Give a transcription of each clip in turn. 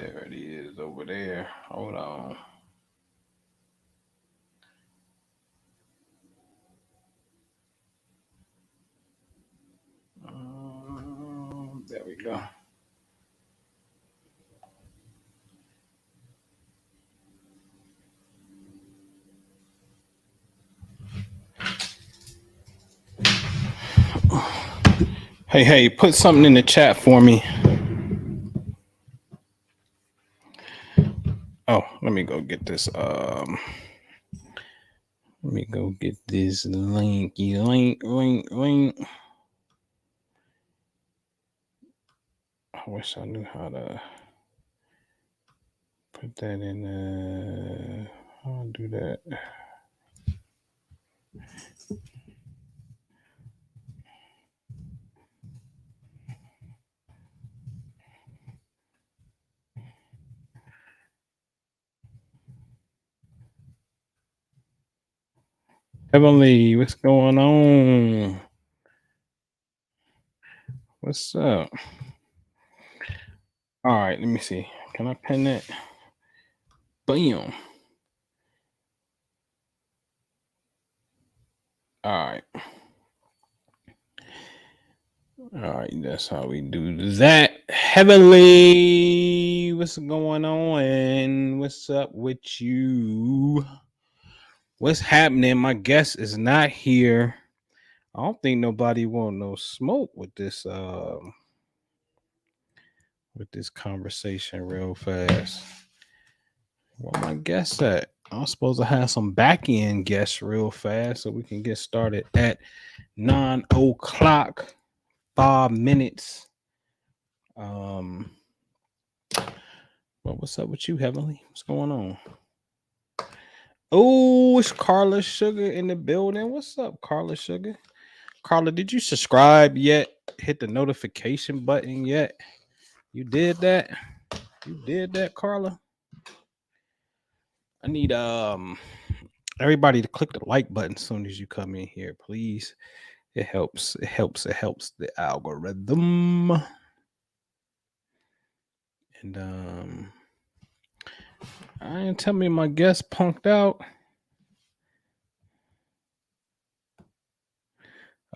There it is over there. Hold on. There we go. Hey, put something in the chat for me. Oh, let me go get this. Let me go get this link. I wish I knew how to put that in. How do that? Heavenly, what's going on? What's up? All right, let me see. Can I pin that? Bam. All right. All right, that's how we do that. Heavenly, what's going on? What's up with you? What's happening? My guest is not here. I don't think nobody want no smoke with this conversation real fast. Where my guests at? I'm supposed to have some back end guests real fast so we can get started at 9:00, 5 minutes. Well, what's up with you, Heavenly? What's going on? Oh, it's Carla Sugar in the building. What's up, Carla Sugar? Carla, did you subscribe yet? Hit the notification button yet? You did that? You did that, Carla? I need everybody to click the like button as soon as you come in here, please. It helps. It helps the algorithm. And I ain't tell me my guest punked out.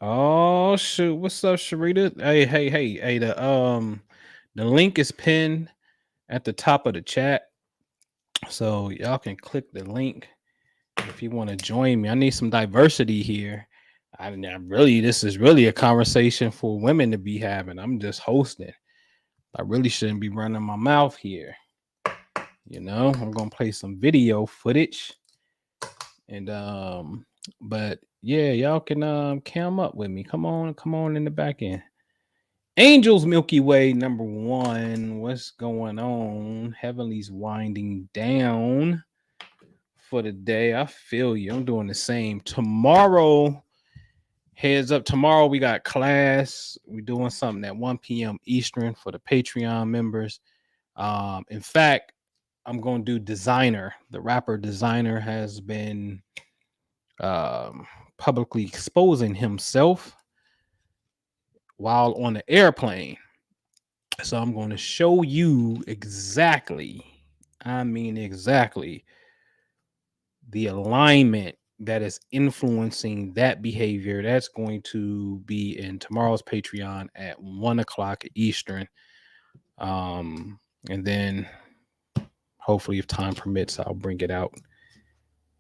Oh shoot! What's up, Sharita? Hey! The link is pinned at the top of the chat, so y'all can click the link if you want to join me. I need some diversity here. This is really a conversation for women to be having. I'm just hosting. I really shouldn't be running my mouth here. I'm gonna play some video footage, and but yeah, y'all can cam up with me. Come on in the back end. Angels Milky Way #1. What's going on? Heavenly's winding down for the day. I feel you. I'm doing the same. Tomorrow, heads up. Tomorrow we got class. We're doing something at 1 p.m. Eastern for the Patreon members. In fact, I'm going to do Designer. The rapper Designer has been publicly exposing himself while on the airplane. So I'm going to show you exactly, the alignment that is influencing that behavior. That's going to be in tomorrow's Patreon at 1:00 Eastern. And then hopefully, if time permits, I'll bring it out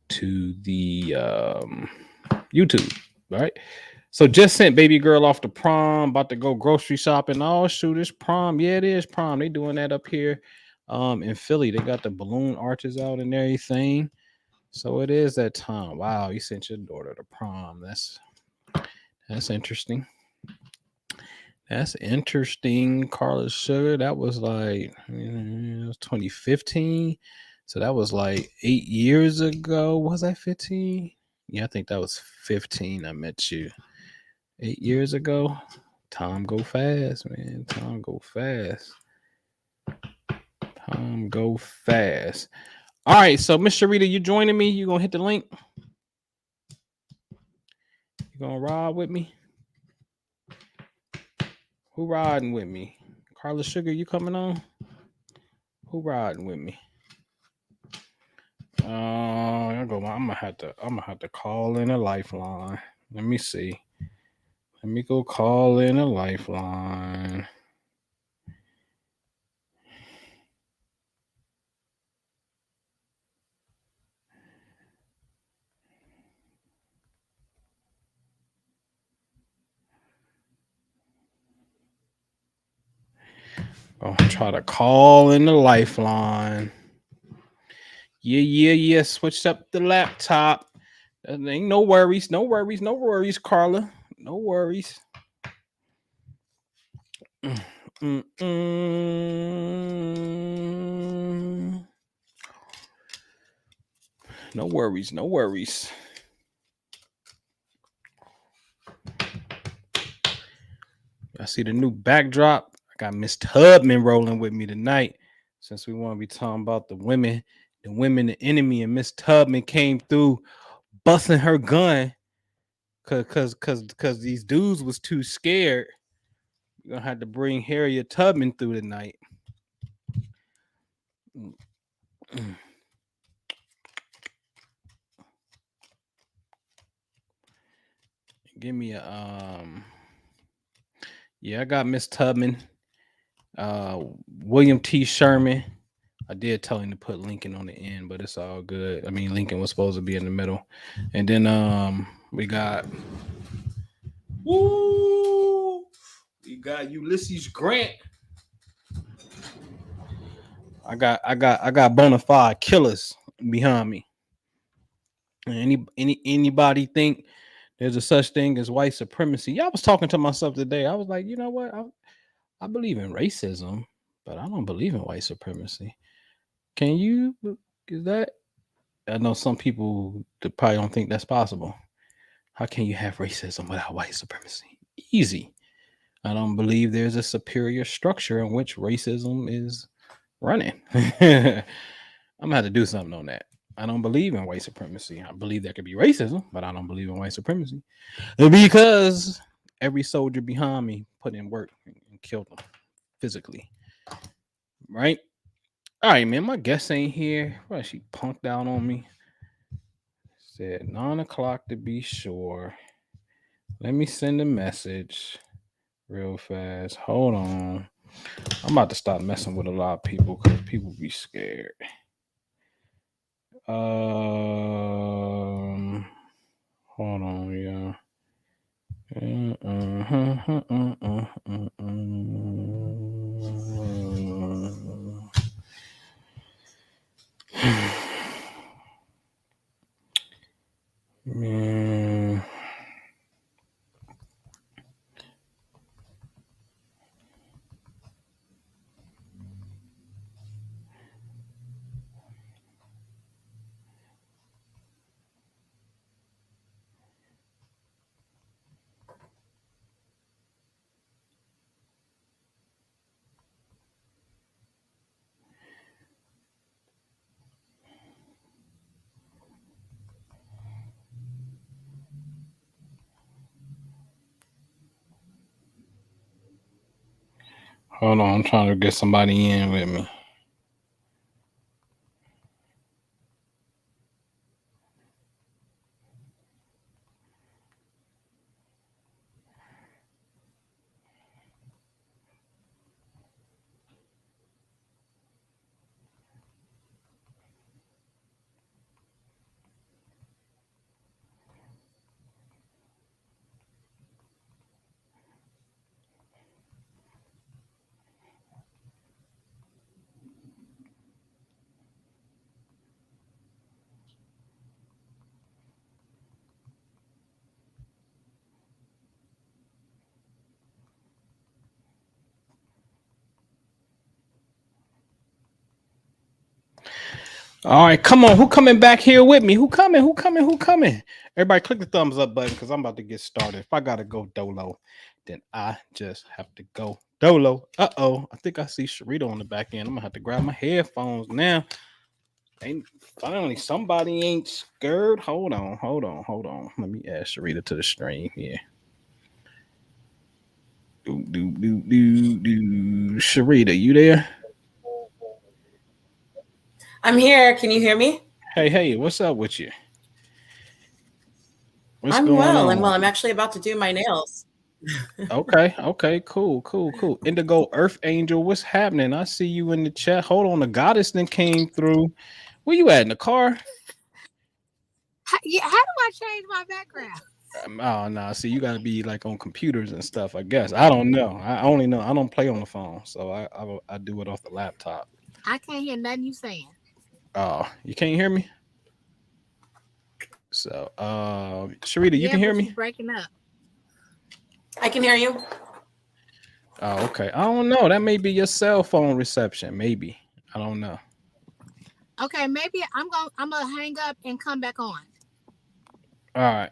to the YouTube. All right. So just sent baby girl off to prom, about to go grocery shopping. Oh shoot, it's prom. Yeah, it is prom. They doing that up here in Philly. They got the balloon arches out and everything. So it is that time. Wow, you sent your daughter to prom. That's interesting. That's interesting. Carla Sugar. That was like it was 2015. So that was like 8 years ago. Was that 15? Yeah, I think that was 15. I met you 8 years ago. Time go fast, man. Time go fast. Time go fast. All right, so Miss Sharita, you joining me? You gonna hit the link? You gonna ride with me? Who riding with me? Carla Sugar, you coming on? Who riding with me? I'm gonna have to call in a lifeline. Let me see. Let me go call in a lifeline. Gonna try to call in the lifeline. Yeah. Switched up the laptop. Ain't no worries, Carla. No worries. Mm-mm. No worries. I see the new backdrop. I got Miss Tubman rolling with me tonight. Since we want to be talking about the women, the enemy, and Miss Tubman came through busting her gun cause these dudes was too scared. We're gonna have to bring Harriet Tubman through tonight. Give me a yeah, I got Miss Tubman, William T. Sherman. I did tell him to put Lincoln on the end, but it's all good. I mean, Lincoln was supposed to be in the middle. And then we got woo, we got Ulysses Grant. I got bona fide killers behind me. Anybody think there's a such thing as white supremacy? Yeah, I was talking to myself today. I was like, you know what? I believe in racism, but I don't believe in white supremacy. Can you? Is that? I know some people that probably don't think that's possible. How can you have racism without white supremacy? Easy. I don't believe there's a superior structure in which racism is running. I'm gonna have to do something on that. I don't believe in white supremacy. I believe there could be racism, but I don't believe in white supremacy because every soldier behind me put in work and killed them physically. Right? All right, man. My guest ain't here. Well, she punked out on me. Said 9 o'clock to be sure. Let me send a message real fast. Hold on. I'm about to stop messing with a lot of people because people be scared. Hold on, yeah. Man. Hold on, I'm trying to get somebody in with me. All right, come on. Who coming back here with me? Who coming? Everybody click the thumbs up button because I'm about to get started. If I gotta go dolo, then I just have to go dolo. Uh-oh. I think I see Sharita on the back end. I'm gonna have to grab my headphones now. Ain't finally somebody ain't scared. Hold on. Let me add Sharita to the stream here. Do. Sharita, you there? I'm here. Can you hear me? Hey, what's up with you? What's I'm going well. I'm on? well. I'm actually about to do my nails. Okay, cool. Indigo Earth Angel, what's happening? I see you in the chat. Hold on, the goddess then came through. Where you at in the car? Yeah, how do I change my background? Oh no, see, you gotta be like on computers and stuff, I guess. I don't know. I only know I don't play on the phone, so I do it off the laptop. I can't hear nothing you saying. Oh, you can't hear me? So Sharita, you Yeah, can hear but you me? breaking up. I can hear you. Oh, okay. I don't know. That may be your cell phone reception, maybe. I don't know. Okay, maybe I'm gonna hang up and come back on. All right.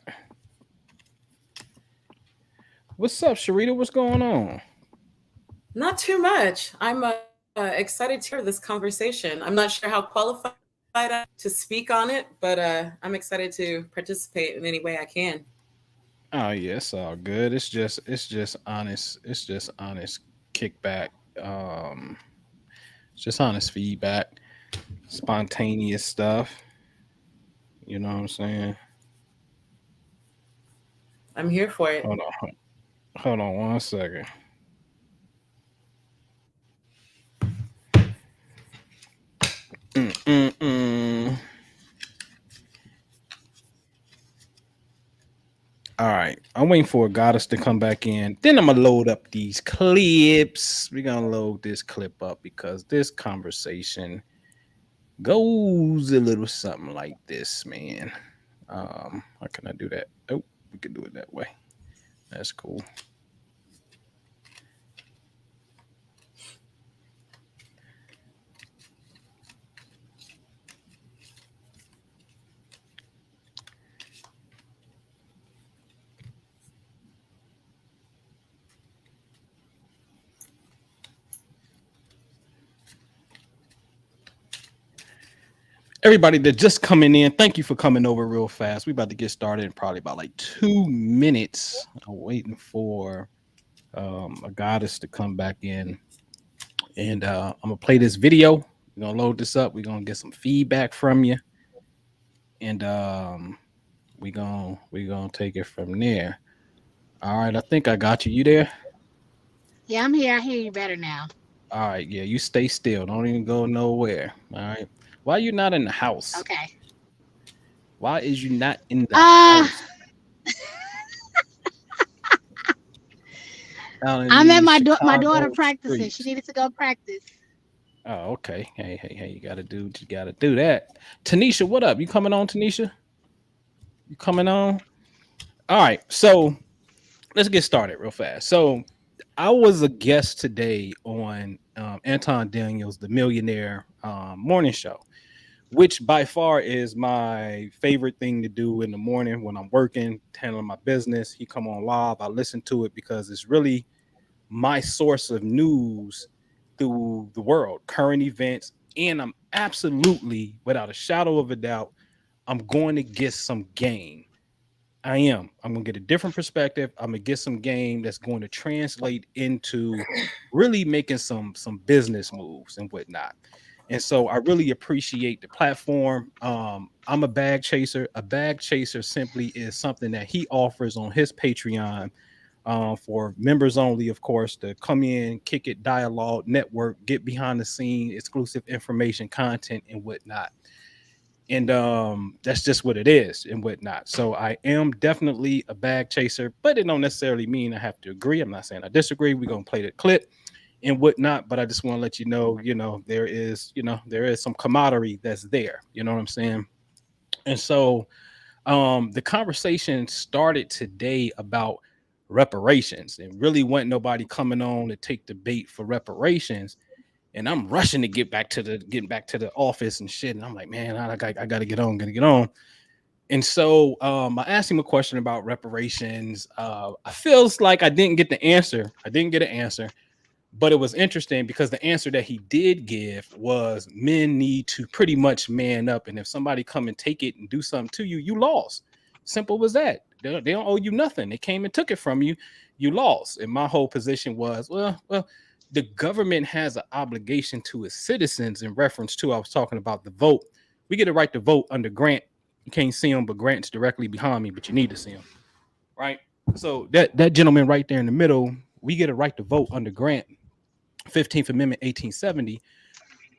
What's up, Sharita? What's going on? Not too much. I'm excited to hear this conversation. I'm not sure how qualified I am to speak on it, but I'm excited to participate in any way I can. Oh yeah, it's all good. It's just honest. It's just honest kickback. Um, it's just honest feedback, spontaneous stuff. You know what I'm saying? I'm here for it. Hold on, hold on one second. Mm-mm-mm. All right, I'm waiting for a goddess to come back in. Then I'm gonna load up these clips. We're gonna load this clip up because this conversation goes a little something like this, man. How can I do that? Oh, we can do it that way. That's cool. Everybody that just coming in, thank you for coming over real fast. We about to get started in probably about like 2 minutes. I'm waiting for a goddess to come back in, and I'm gonna play this video. We're gonna load this up. We're gonna get some feedback from you, and we gonna take it from there. All right, I think I got you. You there? Yeah, I'm here. I hear you better now. All right, yeah. You stay still. Don't even go nowhere. All right. Why you not in the house? Okay. Why is you not in the Uh, house out in I'm at these my daughter Chicago practicing. She streets? needed to go practice. Oh, okay. Hey, you gotta do what you gotta do that. Tanisha, what up? You coming on, Tanisha? You coming on? All right, so let's get started real fast. So I was a guest today on Anton Daniels, the Millionaire Morning Show, which by far is my favorite thing to do in the morning when I'm working, handling my business. He come on live. I listen to it because it's really my source of news through the world, current events, and I'm absolutely, without a shadow of a doubt, I'm going to get some game. I am. I'm gonna get a different perspective. I'm gonna get some game that's going to translate into really making some business moves and whatnot. And so I really appreciate the platform. I'm a bag chaser. A bag chaser simply is something that he offers on his Patreon for members only, of course, to come in, kick it, dialogue, network, get behind the scene, exclusive information, content, and whatnot. And that's just what it is and whatnot. So I am definitely a bag chaser, but it don't necessarily mean I have to agree. I'm not saying I disagree. We're gonna play the clip and whatnot, but I just want to let there is some camaraderie that's there. You know what I'm saying? And so the conversation started today about reparations and really wasn't nobody coming on to take the bait for reparations. And I'm rushing to getting back to the office and shit. And I'm like, man, I gotta get on, gotta get on. And so I asked him a question about reparations. I feels like I didn't get the answer. I didn't get an answer, but it was interesting because the answer that he did give was men need to pretty much man up, and if somebody come and take it and do something to you, you lost. Simple as that. They don't owe you nothing. They came and took it from you. You lost. And my whole position was, well, the government has an obligation to its citizens in reference to, I was talking about the vote. We get a right to vote under Grant. You can't see him, but Grant's directly behind me, but you need to see him, right? So that gentleman right there in the middle, we get a right to vote under Grant, 15th Amendment, 1870,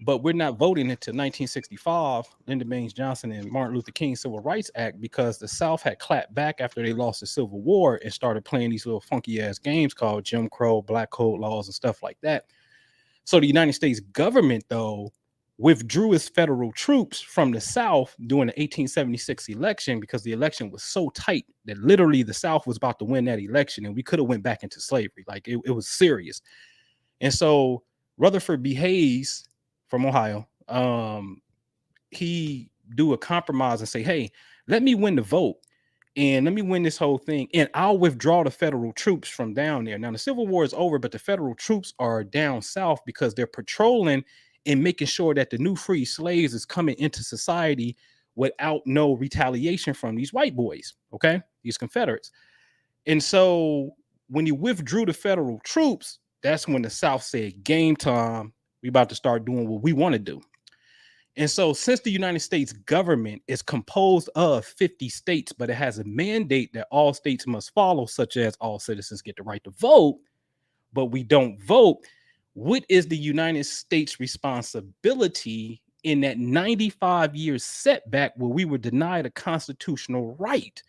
but we're not voting until 1965, Lyndon Baines Johnson and Martin Luther King Civil Rights Act, because the South had clapped back after they lost the Civil War and started playing these little funky ass games called Jim Crow, Black Code laws, and stuff like that. So the United States government, though, withdrew its federal troops from the South during the 1876 election because the election was so tight that literally the South was about to win that election and we could have went back into slavery. Like it was serious. And so Rutherford B. Hayes from Ohio, he do a compromise and say, hey, let me win the vote and let me win this whole thing, and I'll withdraw the federal troops from down there. Now the Civil War is over, but the federal troops are down south because they're patrolling and making sure that the new free slaves is coming into society without no retaliation from these white boys, okay, these Confederates. And so when you withdrew the federal troops, that's when the South said, game time, we about to start doing what we want to do. And so since the United States government is composed of 50 states, but it has a mandate that all states must follow, such as all citizens get the right to vote, but we don't vote, what is the United States responsibility in that 95 years setback where we were denied a constitutional right?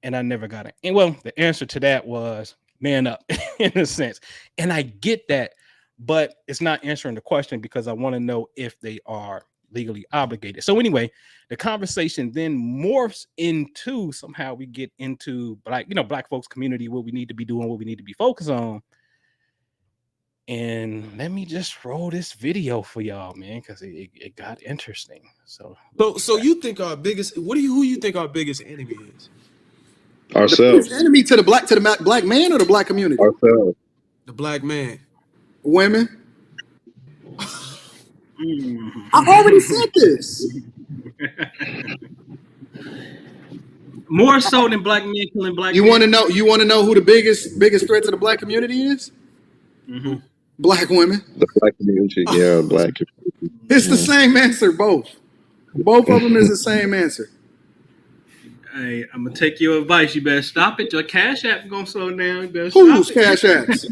And I never got it. And well, the answer to that was man up in a sense. And I get that, but it's not answering the question because I want to know if they are legally obligated. So anyway, the conversation then morphs into somehow we get into black folks community, what we need to be doing, what we need to be focused on. And let me just roll this video for y'all, man, because it got interesting. So you think our biggest, who you think our biggest enemy is? Ourselves. The enemy to the black man or the black community? Ourselves. The black man. Women. I already said this. More so than black men killing black. You want to know? You want to know who the biggest threat to the black community is? Mm-hmm. Black women. The black community, yeah, black community. It's the same answer, both. Both of them is the same answer. Hey, I'm gonna take your advice. You better stop it. Your Cash App gonna slow down. Who's Cash Apps?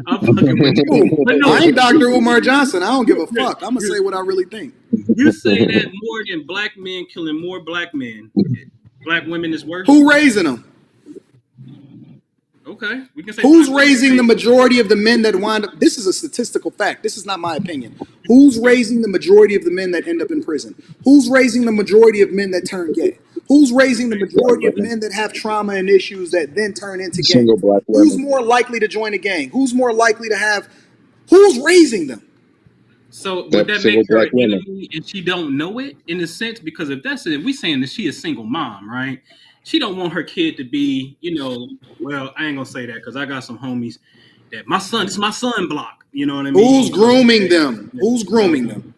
I'm fucking with you. No, I ain't Dr. Umar Johnson. I don't give a fuck. I'm gonna say what I really think. You say that more than black men killing more black men. Black women is worse. Who raising them? Okay, we can say who's raising the majority of the men that wind up? This is a statistical fact. This is not my opinion. Who's raising the majority of the men that end up in prison? Who's raising the majority of men that turn gay? Who's raising the majority of men that have trauma and issues that then turn into gangs? Who's more likely to join a gang? Who's more likely to have? Who's raising them? So would that make her an enemy and she don't know it in a sense? Because if that's it, we saying that she a single mom, right? She don't want her kid to be, well, I ain't gonna say that because I got some homies that it's my son block. You know what I mean? Who's grooming them? Who's grooming them?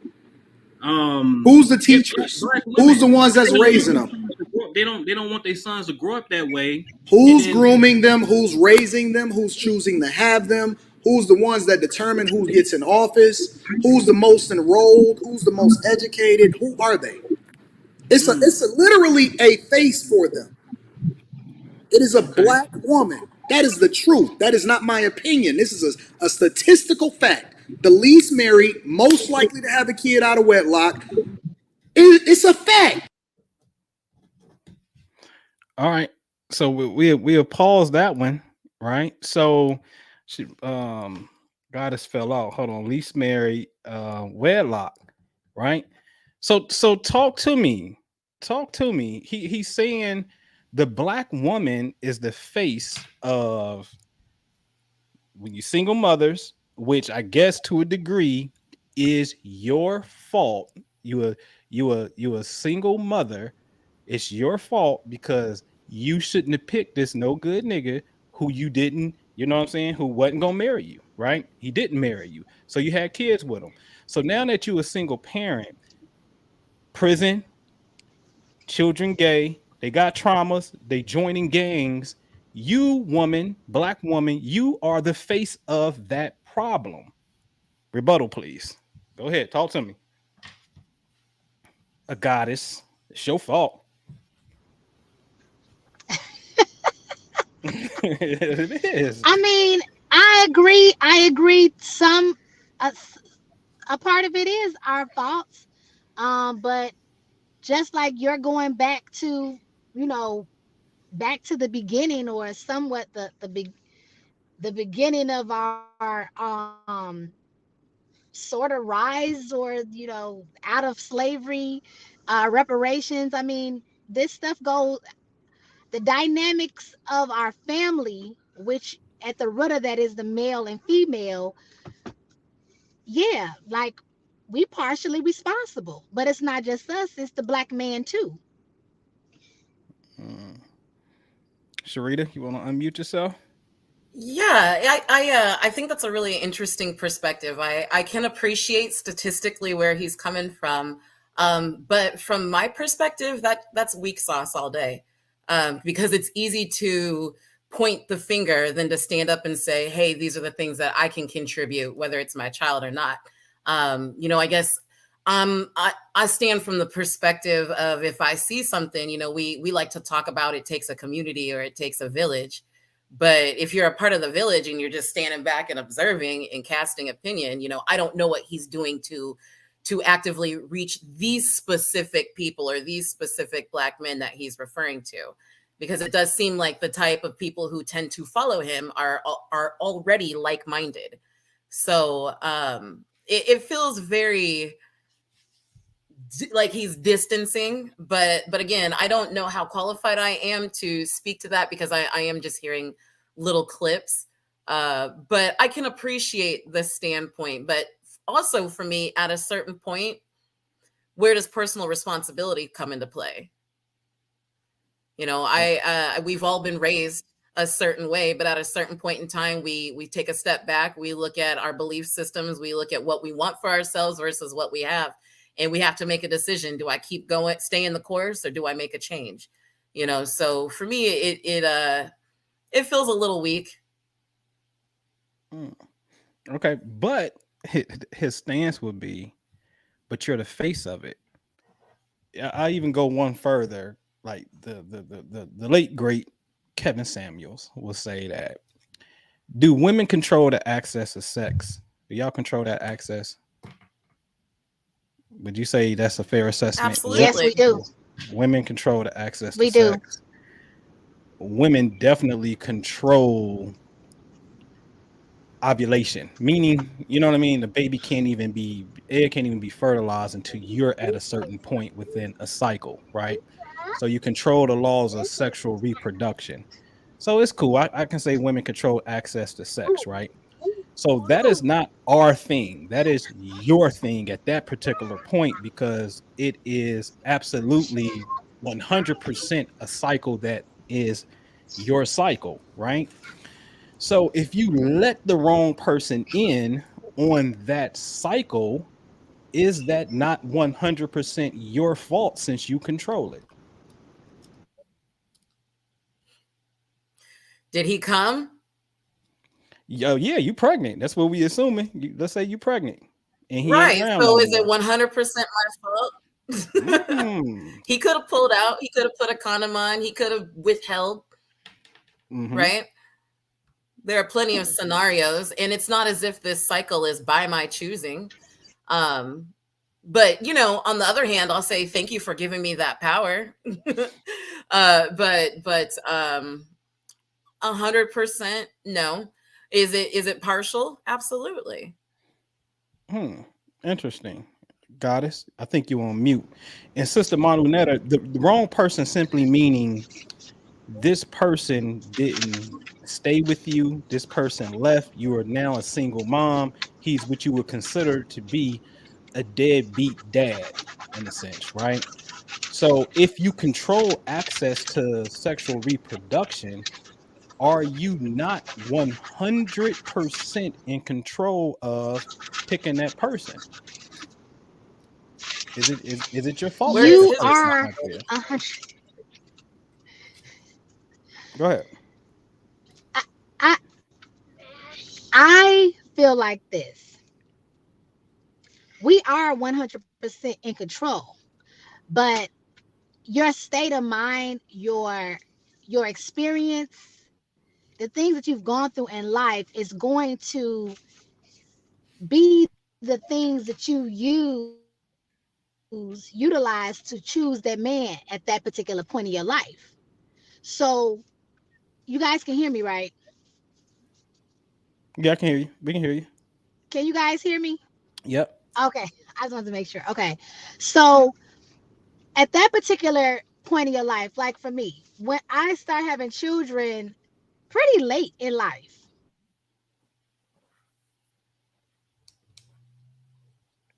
Who's the teachers? Who's the ones that's raising them? They don't want their sons to grow up that way. Who's grooming them? Who's raising them? Who's choosing to have them? Who's the ones that determine who gets in office? Who's the most enrolled? Who's the most educated? Who are they? It's literally a face for them. It is a black woman. That is the truth. That is not my opinion. This is a statistical fact. The least married, most likely to have a kid out of wedlock. It's a fact. All right. So we'll pause that one, right? So she goddess fell out. Hold on. Least married, wedlock, right? So talk to me. Talk to me. He's saying the black woman is the face of when you single mothers, which I guess to a degree is your fault. You a single mother. It's your fault because you shouldn't have picked this no good nigga who you didn't, you know what I'm saying, who wasn't gonna marry you, right? He didn't marry you. So you had kids with him. So now that you a single parent, prison, children gay, they got traumas, they joining gangs. You woman, black woman, you are the face of that problem? Rebuttal, please. Go ahead. Talk to me. A goddess. It's your fault. It is. I mean, I agree. I agree. Uh, a part of it is our faults. But just like you're going back to, you know, back to the beginning, or somewhat the beginning of our sort of rise, or out of slavery, reparations. I mean, this stuff goes, the dynamics of our family, which at the root of that is the male and female. Yeah, like, we partially responsible, but it's not just us, it's the black man too. Mm. Sharita, you want to unmute yourself? Yeah, I think that's a really interesting perspective. I can appreciate statistically where he's coming from, but from my perspective, that's weak sauce all day, because it's easy to point the finger than to stand up and say, "Hey, these are the things that I can contribute, whether it's my child or not." I guess I stand from the perspective of, if I see something, we like to talk about it takes a community or it takes a village. But if you're a part of the village and you're just standing back and observing and casting opinion, I don't know what he's doing to actively reach these specific people or these specific black men that he's referring to, because it does seem like the type of people who tend to follow him are already like-minded. So it feels very like he's distancing, but again, I don't know how qualified I am to speak to that, because I am just hearing little clips, but I can appreciate the standpoint. But also, for me, at a certain point, where does personal responsibility come into play? We've all been raised a certain way, but at a certain point in time, we take a step back, we look at our belief systems, we look at what we want for ourselves versus what we have. And we have to make a decision. Do I keep going, stay in the course, or do I make a change? So for me, it feels a little weak. Okay, but his stance would be, but you're the face of it. I even go one further. Like the late great Kevin Samuels will say that, do women control the access to sex? Do y'all control that access? Would you say that's a fair assessment? Absolutely. Yes, we do. Women control the access to We do. sex. Women definitely control ovulation, meaning, you know what I mean? The baby can't even be fertilized until you're at a certain point within a cycle, right? So you control the laws of sexual reproduction. So it's cool. I can say women control access to sex, right? So that is not our thing. That is your thing at that particular point, because it is absolutely 100% a cycle that is your cycle, right? So if you let the wrong person in on that cycle, is that not 100% your fault since you control it? Did he come? Yo, yeah, you pregnant. That's what we assuming. Let's say you pregnant, and he ain't Right. around So no is it more. 100% my fault? He could have pulled out. He could have put a condom on. He could have withheld. Right. There are plenty of scenarios, and it's not as if this cycle is by my choosing. But on the other hand, I'll say thank you for giving me that power. But 100% no. Is it partial? Absolutely. Interesting. Goddess, I think you on mute. And Sister Manunetta, the wrong person simply meaning this person didn't stay with you. This person left. You are now a single mom. He's what you would consider to be a deadbeat dad, in a sense, right? So if you control access to sexual reproduction, are you not 100% in control of picking that person? Is it your fault? Where is You his Or it's not are like there? 100. Go ahead. I feel like this. We are 100% in control, but your state of mind, your experience, the things that you've gone through in life is going to be the things that you utilize to choose that man at that particular point in your life. So you guys can hear me, right? Yeah, I can hear you. We can hear you. Can you guys hear me? Yep. Okay. I just wanted to make sure. Okay. So at that particular point in your life, like for me, when I start having children pretty late in life.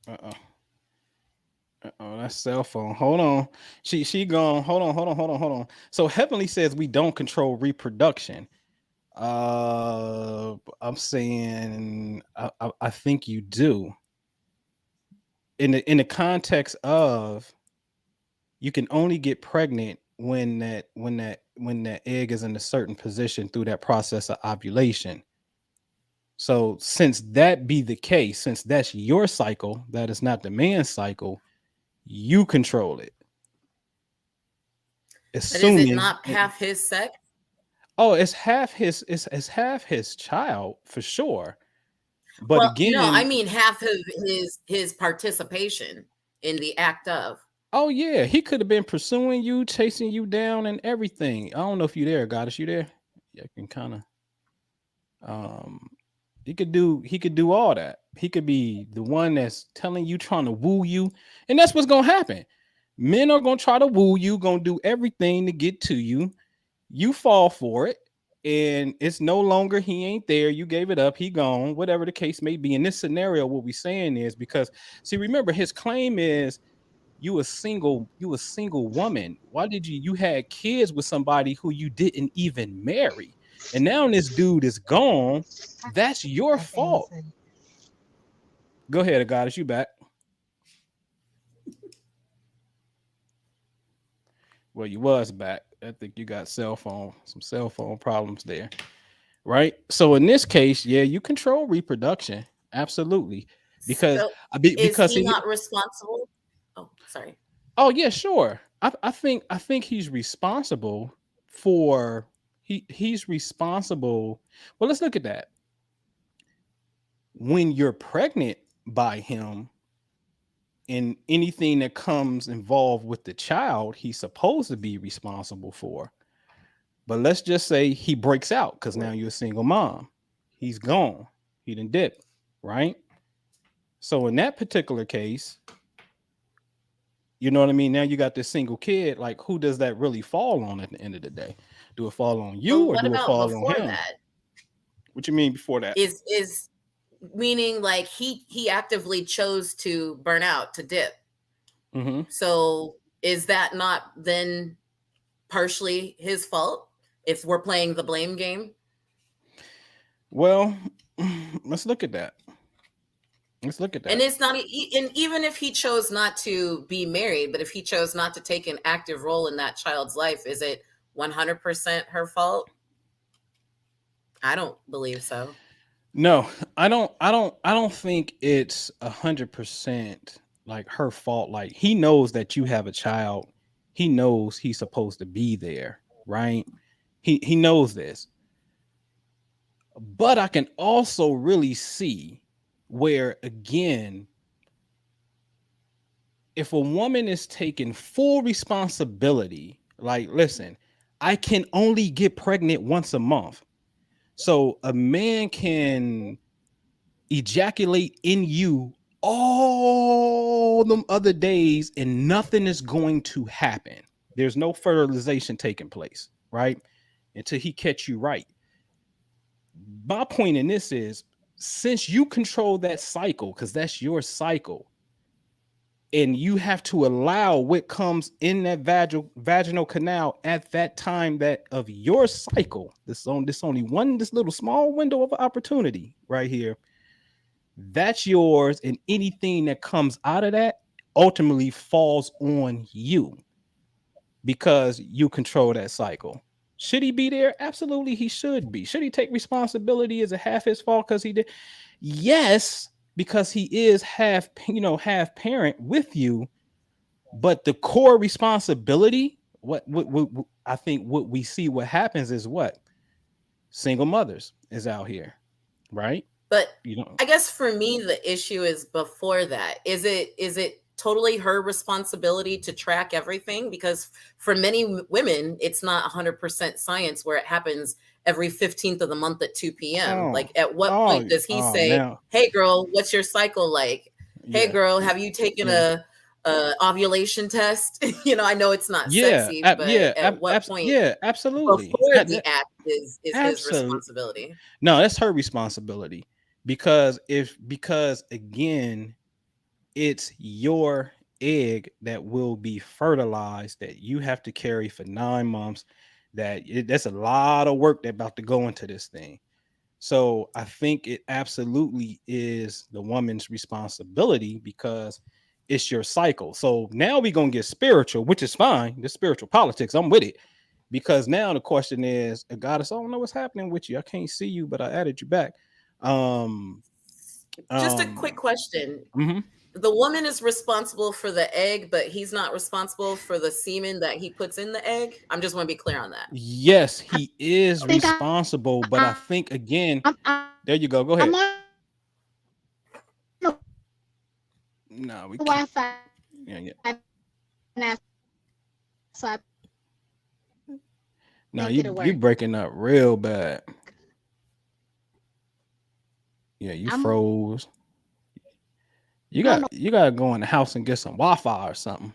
Uh-oh. Oh, that's cell phone. Hold on. She gone. Hold on. So Heavenly says we don't control reproduction. I'm saying I think you do. In the context of you can only get pregnant when that egg is in a certain position through that process of ovulation. So since that be the case, since that's your cycle, that is not the man's cycle, you control it. But is it Assuming not half his sex? oh, it's half his child for sure. But Well, no, I again, mean half of his participation in the act of. oh yeah, he could have been pursuing you, chasing you down, and everything. I don't know if you there, Goddess. You there? Yeah, I can kind of um he could do all that. He could be the one that's telling you, trying to woo you, and that's what's gonna happen. Men are gonna try to woo you, gonna do everything to get to you. You fall for it, and it's no longer he ain't there. You gave it up, he gone, whatever the case may be. In this scenario, what we saying is because see, remember his claim is you a single woman. Why did you had kids with somebody who you didn't even marry? And now this dude is gone. That's your I think he fault. said, Go ahead, Goddess, you back. Well, you was back. I think you got some cell phone problems there, right? So in this case, yeah, you control reproduction, absolutely, because So is because he he. not responsible? Oh, sorry. Oh yeah, sure. I think he's responsible for he's responsible. Well, let's look at that. When you're pregnant by him and anything that comes involved with the child, he's supposed to be responsible for. But let's just say he breaks out because now you're a single mom. He's gone. He didn't dip, right? So in that particular case, you know what I mean? Now you got this single kid. Like, who does that really fall on at the end of the day? Do it fall on you But or what do it about fall on before him? that? What you mean before that? Is meaning like he actively chose to burn out, to dip. Hmm. So is that not then partially his fault if we're playing the blame game? Well, let's look at that. Let's look at And that. it's not, and even if he chose not to be married, but if he chose not to take an active role in that child's life, is it 100% her fault? I don't believe so. No, I don't think it's 100% like her fault. Like he knows that you have a child. He knows he's supposed to be there, right? He knows this. But I can also really see where again, if a woman is taking full responsibility, like listen, I can only get pregnant once a month. So a man can ejaculate in you all them other days and nothing is going to happen. There's no fertilization taking place, right? Until he catch you right. My point in this is since you control that cycle, because that's your cycle, and you have to allow what comes in that vaginal canal at that time that of your cycle. This only one this little small window of opportunity right here. That's yours, and anything that comes out of that ultimately falls on you because you control that cycle. Should he be there? Absolutely, he should be. Should he take responsibility? Is it half his fault because he did? Yes, because he is half, half parent with you, but the core responsibility, I think what we see what happens is what single mothers is out here, right? But You know, I guess for me, the issue is before that. Is it totally her responsibility to track everything? Because for many women, it's not 100% science where it happens every 15th of the month at 2 p.m. oh, Like, at what oh, point does he say, now, "Hey, girl, what's your cycle like? Hey, yeah, girl, yeah, have you taken yeah, a ovulation test?" I know it's not sexy, but at what point yeah, absolutely, before the act is his absolutely. responsibility? No, that's her responsibility because again, it's your egg that will be fertilized that you have to carry for 9 months. That's a lot of work that about to go into this thing. So I think it absolutely is the woman's responsibility because it's your cycle. So now we're gonna get spiritual, which is fine. The spiritual politics, I'm with it. Because now the question is, Goddess, I don't know what's happening with you. I can't see you, but I added you back. Um, Just a quick um, question. mhm. The woman is responsible for the egg, but he's not responsible for the semen that he puts in the egg. I'm just want to be clear on that. Yes, I he is think responsible, but I think again, there you go. Go I'm ahead. on the No, we can't. Wi-Fi Yeah, yeah. now, so I No, think it'll you work. breaking up real bad. Yeah, you I'm froze. You on got the you got to go in the house and get some Wi-Fi or something.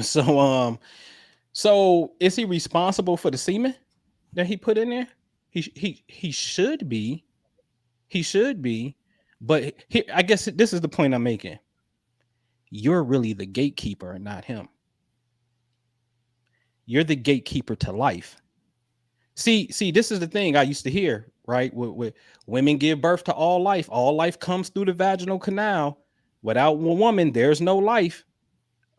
So so is he responsible for the semen that he put in there? He should be. He should be. But here, I guess this is the point I'm making. You're really the gatekeeper and not him. You're the gatekeeper to life. See, this is the thing I used to hear, right? With women give birth to all life. All life comes through the vaginal canal. Without a woman, there's no life.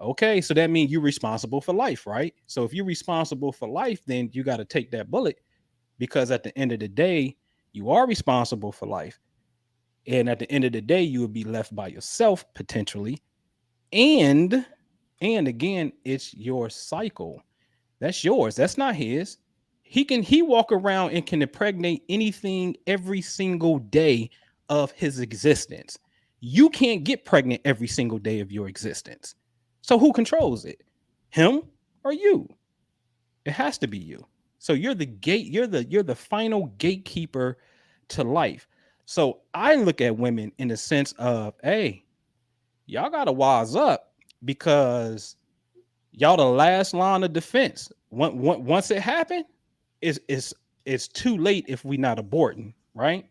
Okay, so that means you're responsible for life, right? So if you're responsible for life, then you got to take that bullet because at the end of the day, you are responsible for life. And at the end of the day, you will be left by yourself potentially. And and again, it's your cycle. That's yours. That's not his. He walk around and can impregnate anything every single day of his existence. You can't get pregnant every single day of your existence. So who controls it? Him or you? It has to be you. So you're the final gatekeeper to life. So I look at women in the sense of, hey, y'all gotta wise up because y'all the last line of defense. Once it happened, it's too late if we not aborting, right?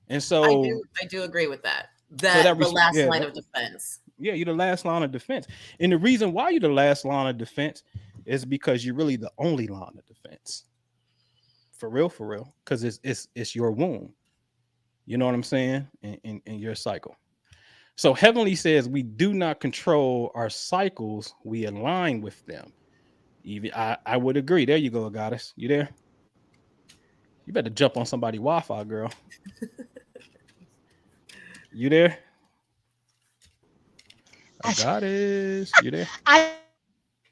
And I so do I do agree with that. so that That the last yeah line of defense. yeah, you're the last line of defense. And the reason why you're the last line of defense is because you're really the only line of defense. For real. Because it's your womb. You know what I'm saying? In your cycle. So Heavenly says we do not control our cycles, we align with them. Even I would agree. There you go, Goddess. You there? You better jump on somebody Wi-Fi, girl. You there? A goddess. You there? I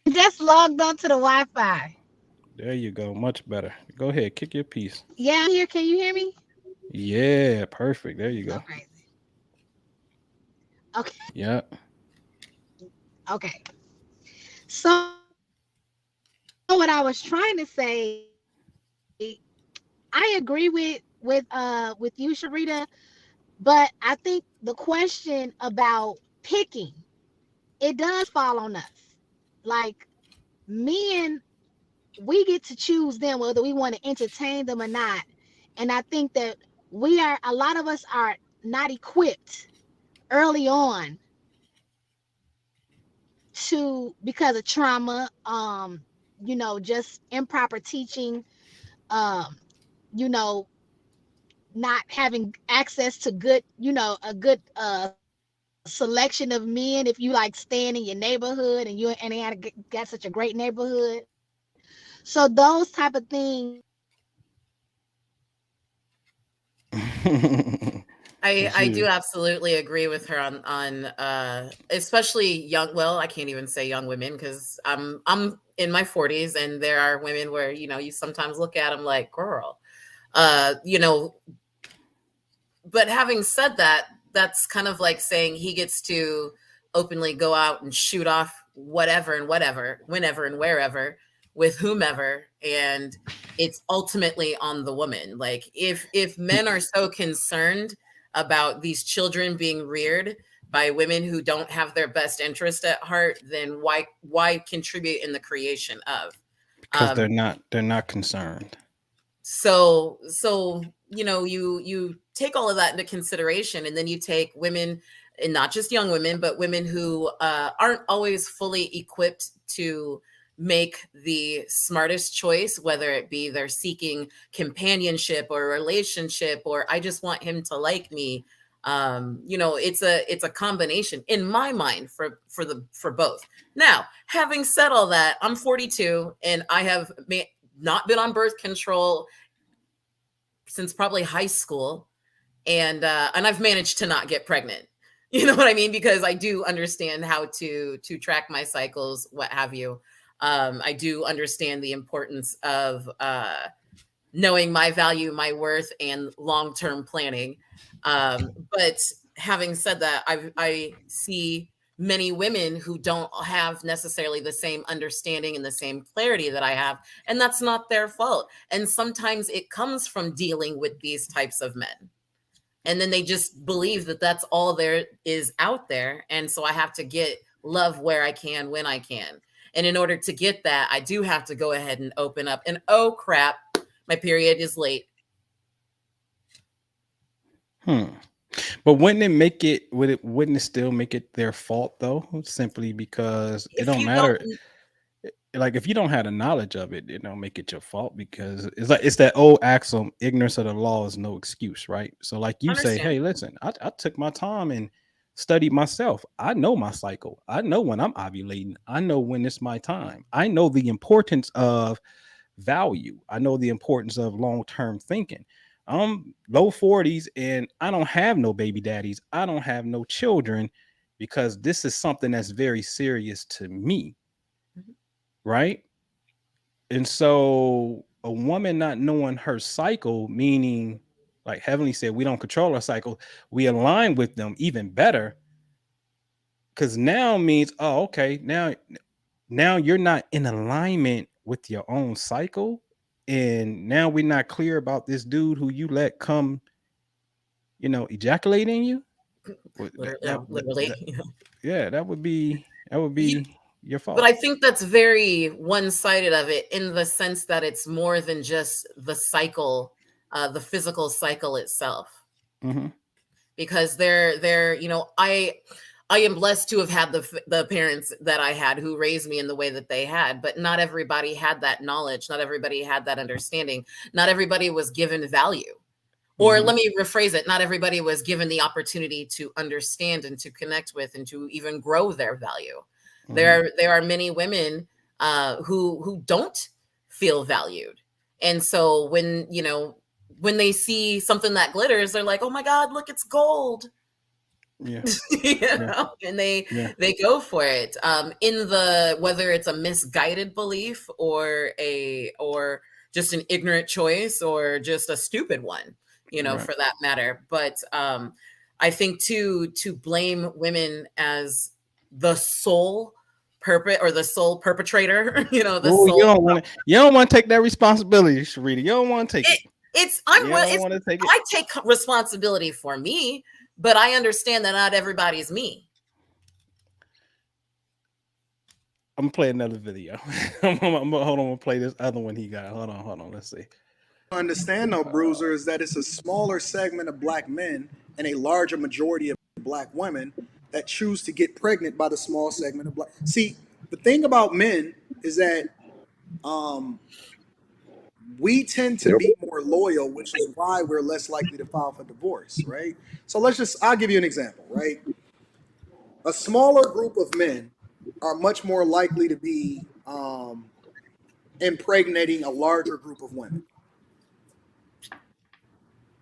just logged onto the Wi-Fi. There you go. Much better. Go ahead. Kick your piece. Yeah, I'm here. Can you hear me? Yeah, perfect. There you go. Okay. Okay. Yeah. Okay. So what I was trying to say, I agree with you, Sharita, but I think the question about picking, it does fall on us. Like, men, we get to choose them whether we want to entertain them or not. And I think that a lot of us are not equipped early on to, because of trauma, just improper teaching, um, you know, not having access to a good selection of men. If you like staying in your neighborhood and they got such a great neighborhood, so those type of things, I I I It's I do you. absolutely agree with her on especially young, well, I can't even say young women because I'm in my 40s and there are women where you sometimes look at them like, girl, you know. But having said that, that's kind of like saying he gets to openly go out and shoot off whatever and whatever, whenever and wherever, with whomever, and it's ultimately on the woman. Like if men are so concerned about these children being reared by women who don't have their best interest at heart, then why contribute in the creation of? Because Um, they're not concerned. so you take all of that into consideration, and then you take women, and not just young women, but women who aren't always fully equipped to make the smartest choice, whether it be they're seeking companionship or a relationship, or I just want him to like me. It's a combination in my mind for both. Now, having said all that, I'm 42 and I have not been on birth control since probably high school, and I've managed to not get pregnant. You know what I mean? Because I do understand how to track my cycles, what have you. I do understand the importance of knowing my value, my worth, and long term planning. But having said that, I see many women who don't have necessarily the same understanding and the same clarity that I have, and that's not their fault. And sometimes it comes from dealing with these types of men. And then they just believe that that's all there is out there. And so I have to get love where I can, when I can. And in order to get that, I do have to go ahead and open up. And oh crap, my period is late. Hmm. But wouldn't it still make it their fault though? Simply because it If don't you don't, matter. Like if you don't have the knowledge of it, it don't make it your fault because it's that old axiom: ignorance of the law is no excuse, right? So like you say, understand. hey, listen, I took my time and studied myself. I know my cycle. I know when I'm ovulating. I know when it's my time. I know the importance of value. I know the importance of long-term thinking. I'm low 40s and I don't have no baby daddies. I don't have no children because this is something that's very serious to me, Mhm. right? And so a woman not knowing her cycle, meaning like Heavenly said, we don't control our cycle, we align with them even better. Cause now means, oh, okay, now you're not in alignment with your own cycle. And now we're not clear about this dude who you let come, ejaculate in you. Well, Literally, literally. that yeah, that would be You- your but fault. I think that's very one-sided of it, in the sense that it's more than just the cycle, the physical cycle itself. Hmm. Because I am blessed to have had the parents that I had, who raised me in the way that they had, but not everybody had that knowledge, not everybody had that understanding, not everybody was given value. Or Hmm. let me rephrase it, not everybody was given the opportunity to understand and to connect with and to even grow their value. Hmm. There are many women who don't feel valued. And so when they see something that glitters, they're like, "Oh my God, look, it's gold." Yeah. Yeah. And they Yeah. they go for it, in the whether it's a misguided belief or just an ignorant choice or just a stupid one, Right. for that matter. But I think to blame women as the sole or the sole perpetrator, the Oh, sole, you don't want to take that responsibility, Sharita. You don't want to take it, it. I'm You well, don't it's want to take it. I take responsibility for me, but I understand that not everybody's me. I'm gonna play another video. Hold on, I'm gonna play this other one he got. Hold on. Let's see. Understand though, Bruiser, is that it's a smaller segment of black men and a larger majority of black women that choose to get pregnant by the small segment of black. See, the thing about men is that um, we tend to Yep. be more loyal, which is why we're less likely to file for divorce, right? So I'll give you an example, right? A smaller group of men are much more likely to be impregnating a larger group of women.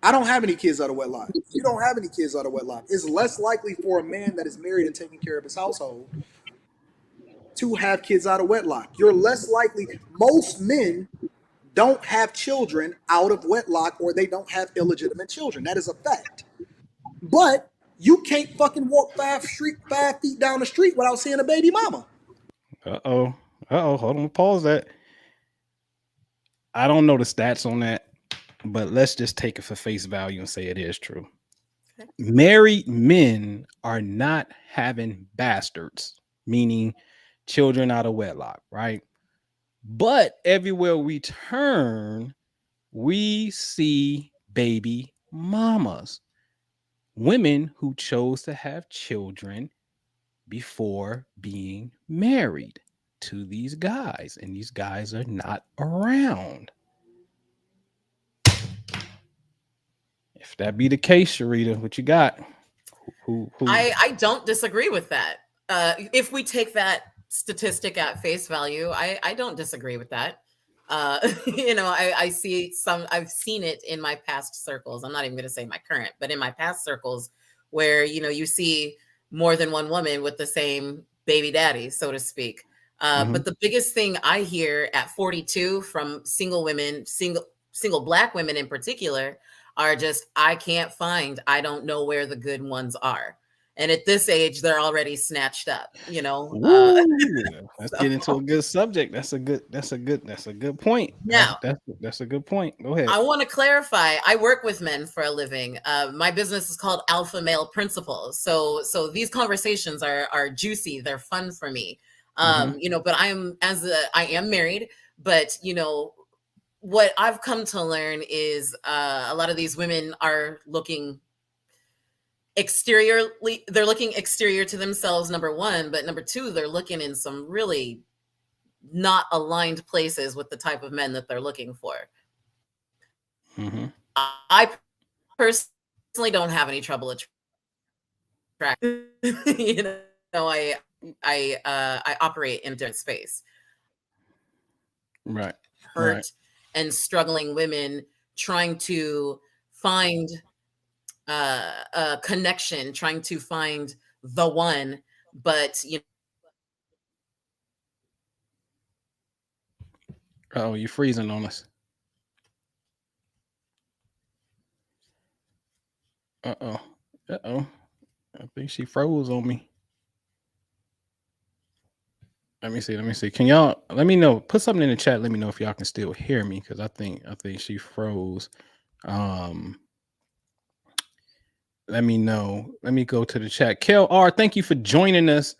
I don't have any kids out of wedlock. You don't have any kids out of wedlock. It's less likely for a man that is married and taking care of his household to have kids out of wedlock. You're less likely. Most men don't have children out of wedlock, or they don't have illegitimate children. That is a fact. But you can't fucking walk 5 feet down the street without seeing a baby mama. Hold on, pause that. I don't know the stats on that, but let's just take it for face value and say it is true. Okay. Married men are not having bastards, meaning children out of wedlock, right? But everywhere we turn, we see baby mamas, women who chose to have children before being married to these guys, and these guys are not around. If that be the case, Sharita, what you got? Who? I don't disagree with that. If we take that statistic at face value, I don't disagree with that. I see I've seen it in my past circles. I'm not even going to say my current, but in my past circles where, you see more than one woman with the same baby daddy, so to speak. But the biggest thing I hear at 42 from single women, single Black women in particular, are just, I don't know where the good ones are. And at this age, they're already snatched up, Let's get into a good subject. That's a good point. Now, that's a good point. Go ahead. I want to clarify. I work with men for a living. My business is called Alpha Male Principles. So these conversations are juicy. They're fun for me. But I am married, but what I've come to learn is a lot of these women are looking exteriorly. They're looking exterior to themselves, number one, but number two, they're looking in some really not aligned places with the type of men that they're looking for. I personally don't have any trouble attracting. I operate in a different space. Right. Hurt and struggling women trying to find a connection, trying to find the one, but oh, you're freezing on us. I think she froze on me. Let me see. Can y'all let me know? Put something in the chat. Let me know if y'all can still hear me, because I think she froze. Let me know. Let me go to the chat. Kel R, thank you for joining us.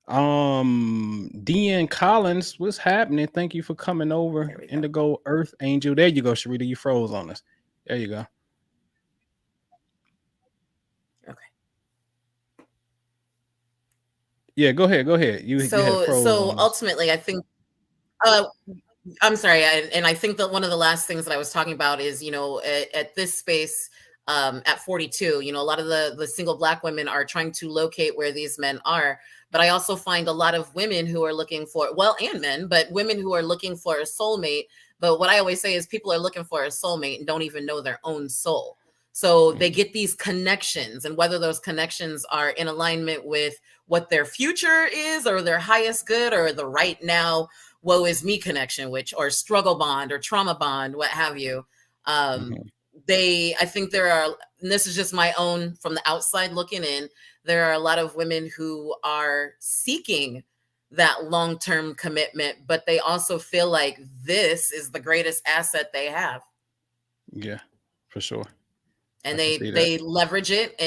DN Collins, what's happening? Thank you for coming over. Indigo Earth Angel. There you go, Sharita. You froze on us. There you go. Okay. Yeah, go ahead. So ultimately, I think, I'm sorry. And I think that one of the last things that I was talking about is, at this space, at 42, a lot of the single Black women are trying to locate where these men are. But I also find a lot of women who are looking for, and men, but women who are looking for a soulmate. But what I always say is people are looking for a soulmate and don't even know their own soul. So they get these connections, and whether those connections are in alignment with what their future is, or their highest good, or the right now, woe is me connection, or struggle bond or trauma bond, what have you. I think there are, and this is just my own from the outside looking in, there are a lot of women who are seeking that long-term commitment, but they also feel like this is the greatest asset they have. Yeah, for sure. And they leverage it,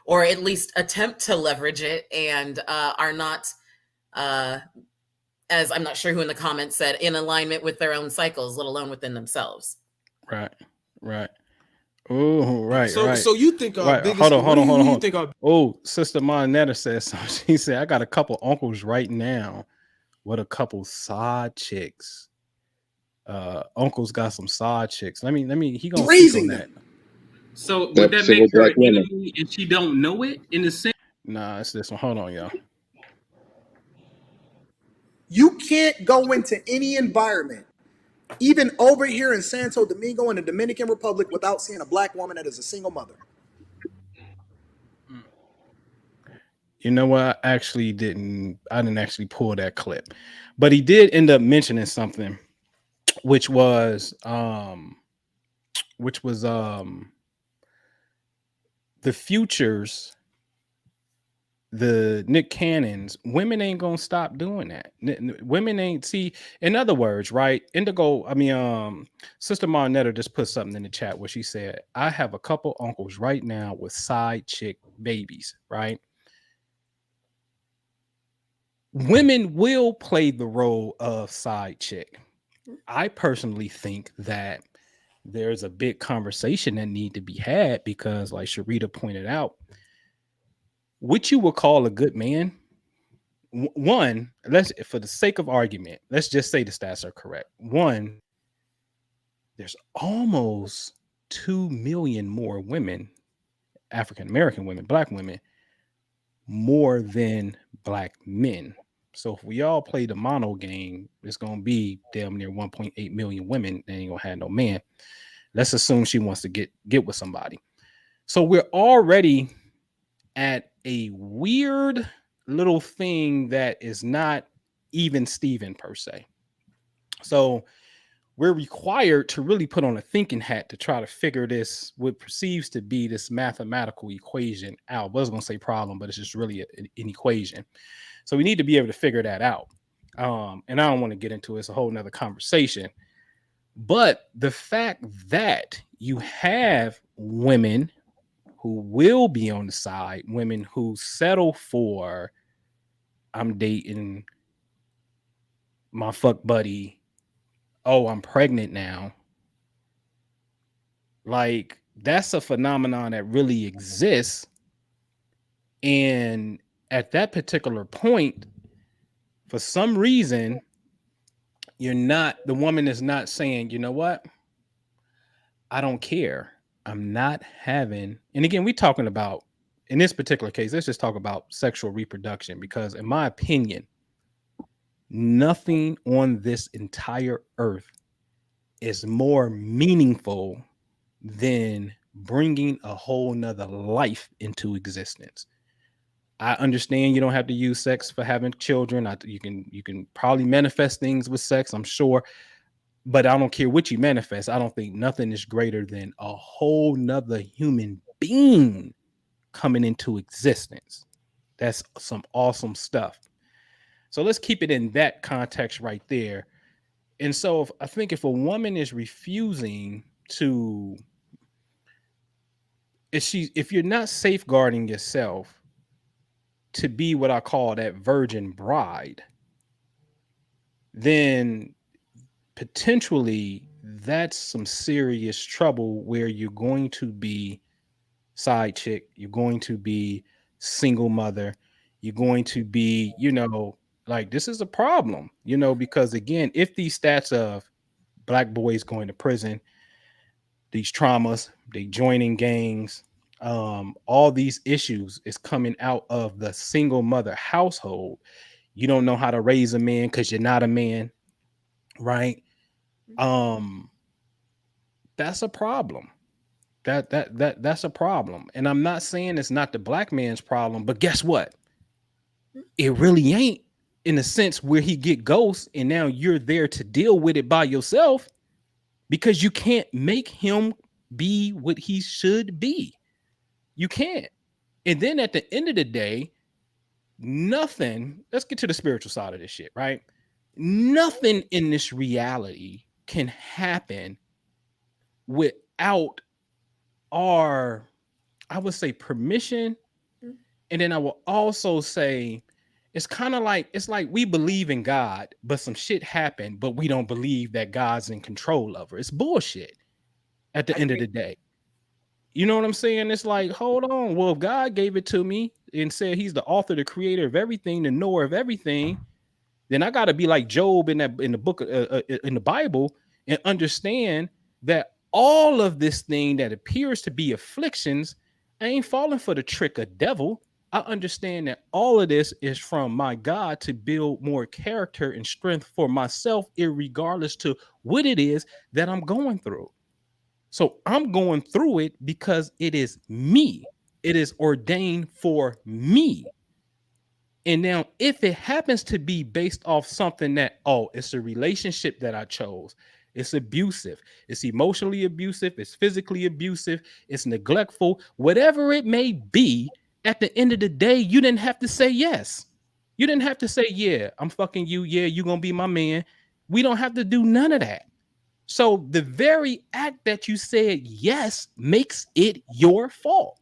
or at least attempt to leverage it, and are not, as I'm not sure who in the comments said, in alignment with their own cycles, let alone within themselves. Right. Oh, right. So you think our biggest? Hold on. Oh, Sister Monetta says something. She said, "I got a couple uncles right now with a couple side chicks. Uncle's got some side chicks. Let me. He gonna speak on that. So would that make her an enemy and she don't know it in the sense? Nah, it's this one. Hold on, y'all. You can't go into any environment even over here in Santo Domingo in the Dominican Republic, without seeing a black woman that is a single mother. You know what? I didn't actually pull that clip, but he did end up mentioning something, which was the futures, the Nick Cannons. Women ain't gonna stop doing that. Women ain't, see, in other words, right? Sister Marnetta just put something in the chat where she said, I have a couple uncles right now with side chick babies, right? Women will play the role of side chick. I personally think that there's a big conversation that need to be had because, like Sharita pointed out, what you would call a good man, one, let's, for the sake of argument, let's just say the stats are correct. One, there's almost 2 million more women, African American women, black women, more than black men. So if we all play the mono game, it's going to be damn near 1.8 million women that ain't going to have no man. Let's assume she wants to get with somebody. So we're already at a weird little thing that is not even Steven per se. So we're required to really put on a thinking hat to try to figure this, what perceives to be this mathematical equation out. I was going to say problem, but it's just really an equation. So we need to be able to figure that out. And I don't want to get into it. It's a whole nother conversation. But the fact that you have women who will be on the side, women who settle for, I'm dating my fuck buddy, oh, I'm pregnant now. Like, that's a phenomenon that really exists. And at that particular point, for some reason, the woman is not saying, you know what? I don't care. I'm not having, and again, we're talking about, in this particular case, let's just talk about sexual reproduction, because in my opinion, nothing on this entire earth is more meaningful than bringing a whole nother life into existence. I understand you don't have to use sex for having children. You can probably manifest things with sex, I'm sure, but I don't care what you manifest. I don't think nothing is greater than a whole nother human being coming into existence. That's some awesome stuff. So let's keep it in that context right there. And so I think if a woman is refusing to, if you're not safeguarding yourself to be what I call that virgin bride, then potentially that's some serious trouble where you're going to be side chick, you're going to be single mother, you're going to be, like, this is a problem, because again, if these stats of black boys going to prison, these traumas, they joining gangs, all these issues is coming out of the single mother household. You don't know how to raise a man because you're not a man, right? That's a problem. That's a problem. And I'm not saying it's not the black man's problem, but guess what? It really ain't, in a sense where he get ghosts and now you're there to deal with it by yourself because you can't make him be what he should be. You can't. And then at the end of the day, nothing, let's get to the spiritual side of this shit, right? Nothing in this reality can happen without our, I would say, permission. And then I will also say, it's kind of like, it's like we believe in God, but some shit happened, but we don't believe that God's in control of her. It's bullshit at the end of the day. You know what I'm saying? It's like, hold on. Well, if God gave it to me and said he's the author, the creator of everything, the knower of everything, then I got to be like Job in the book, in the Bible, and understand that all of this thing that appears to be afflictions, I ain't falling for the trick of devil. I understand that all of this is from my God to build more character and strength for myself, irregardless to what it is that I'm going through. So I'm going through it because it is me. It is ordained for me. And now, if it happens to be based off something that, oh, it's a relationship that I chose, it's abusive, it's emotionally abusive, it's physically abusive, it's neglectful, whatever it may be, at the end of the day, you didn't have to say yes. You didn't have to say, yeah, I'm fucking you. Yeah, you're going to be my man. We don't have to do none of that. So the very act that you said yes makes it your fault.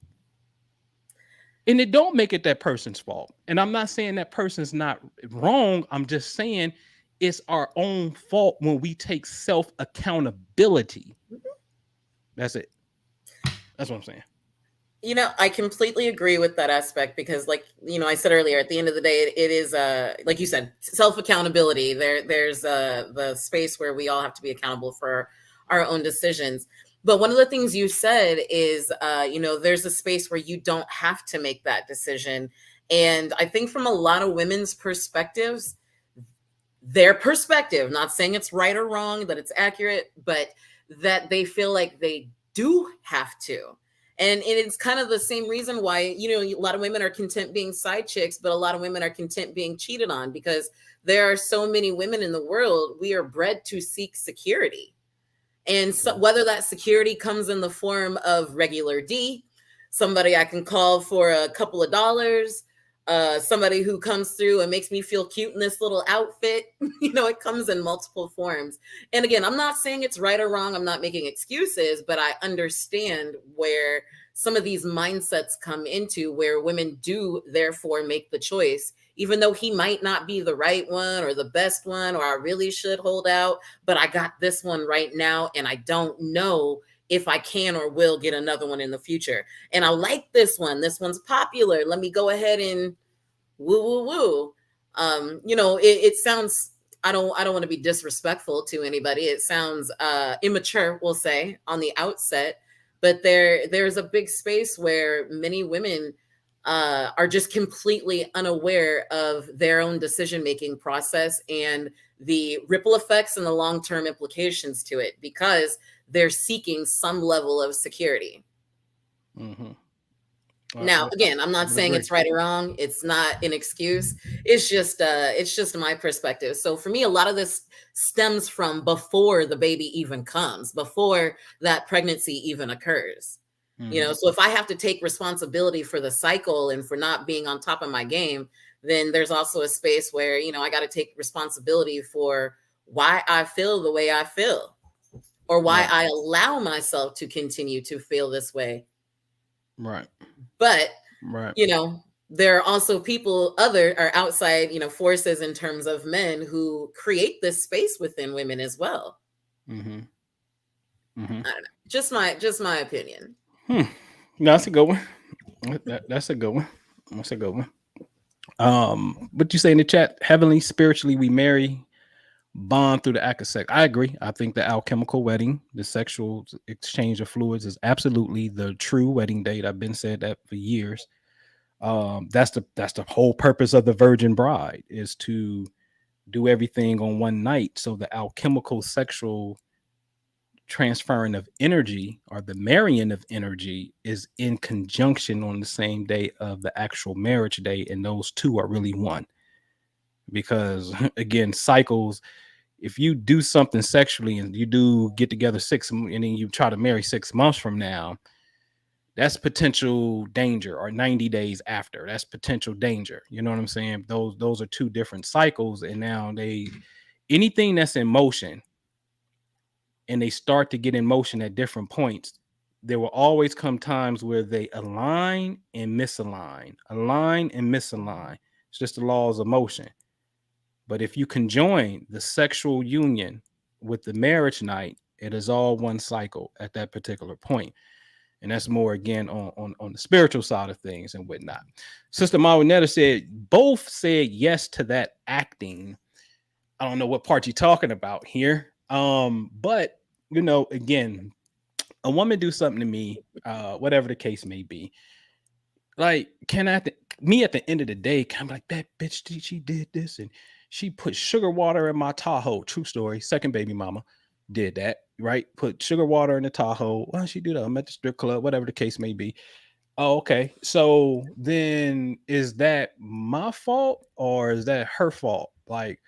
And it don't make it that person's fault. And I'm not saying that person's not wrong. I'm just saying it's our own fault when we take self accountability. That's it. That's what I'm saying. I completely agree with that aspect because, like, I said earlier, at the end of the day, it is, like you said, self accountability. There's the space where we all have to be accountable for our own decisions. But one of the things you said is, there's a space where you don't have to make that decision. And I think from a lot of women's perspectives, their perspective, not saying it's right or wrong, that it's accurate, but that they feel like they do have to. And it's kind of the same reason why, a lot of women are content being side chicks, but a lot of women are content being cheated on because there are so many women in the world. We are bred to seek security. And so whether that security comes in the form of regular D, somebody I can call for a couple of dollars, somebody who comes through and makes me feel cute in this little outfit, it comes in multiple forms. And again, I'm not saying it's right or wrong. I'm not making excuses, but I understand where some of these mindsets come into where women do therefore make the choice, even though he might not be the right one or the best one, or I really should hold out, but I got this one right now. And I don't know if I can or will get another one in the future. And I like this one. This one's popular. Let me go ahead and woo, woo, woo. It sounds, I don't want to be disrespectful to anybody. It sounds immature, we'll say, on the outset. But there's a big space where many women are just completely unaware of their own decision-making process and the ripple effects and the long-term implications to it because they're seeking some level of security. Mm-hmm. Now, again, I'm not saying it's right or wrong. It's not an excuse. It's just my perspective. So for me, a lot of this stems from before the baby even comes, before that pregnancy even occurs. Mm-hmm. So if I have to take responsibility for the cycle and for not being on top of my game, then there's also a space where, I got to take responsibility for why I feel the way I feel or why I allow myself to continue to feel this way. Right. But, right. There are also people outside, forces in terms of men who create this space within women as well. Mm-hmm. Mm-hmm. I don't know. Just my opinion. No, that's a good one. That's a good one. That's a good one. What you say in the chat? Heavenly, spiritually, we marry, bond through the act of sex. I agree. I think the alchemical wedding, the sexual exchange of fluids, is absolutely the true wedding date. I've been said that for years. That's the whole purpose of the virgin bride, is to do everything on one night. So the alchemical sexual transferring of energy, or the marrying of energy, is in conjunction on the same day of the actual marriage day, and those two are really one. Because again, cycles, if you do something sexually and you do get together and then you try to marry 6 months from now, that's potential danger. Or 90 days after, that's potential danger. You know what I'm saying? Those are two different cycles. And now anything that's in motion and they start to get in motion at different points, there will always come times where they align and misalign. It's just the laws of motion. But if you conjoin the sexual union with the marriage night, it is all one cycle at that particular point. And that's more, again, on the spiritual side of things and whatnot. Sister Marinetta said, both said yes to that acting. I don't know what part you're talking about here. But, again, a woman do something to me, whatever the case may be. Like, can I me at the end of the day, kind of like that bitch, she did this and she put sugar water in my Tahoe. True story. Second baby mama did that, right? Put sugar water in the Tahoe. Why she do that? I'm at the strip club, whatever the case may be. Oh, okay. So then is that my fault or is that her fault? Like,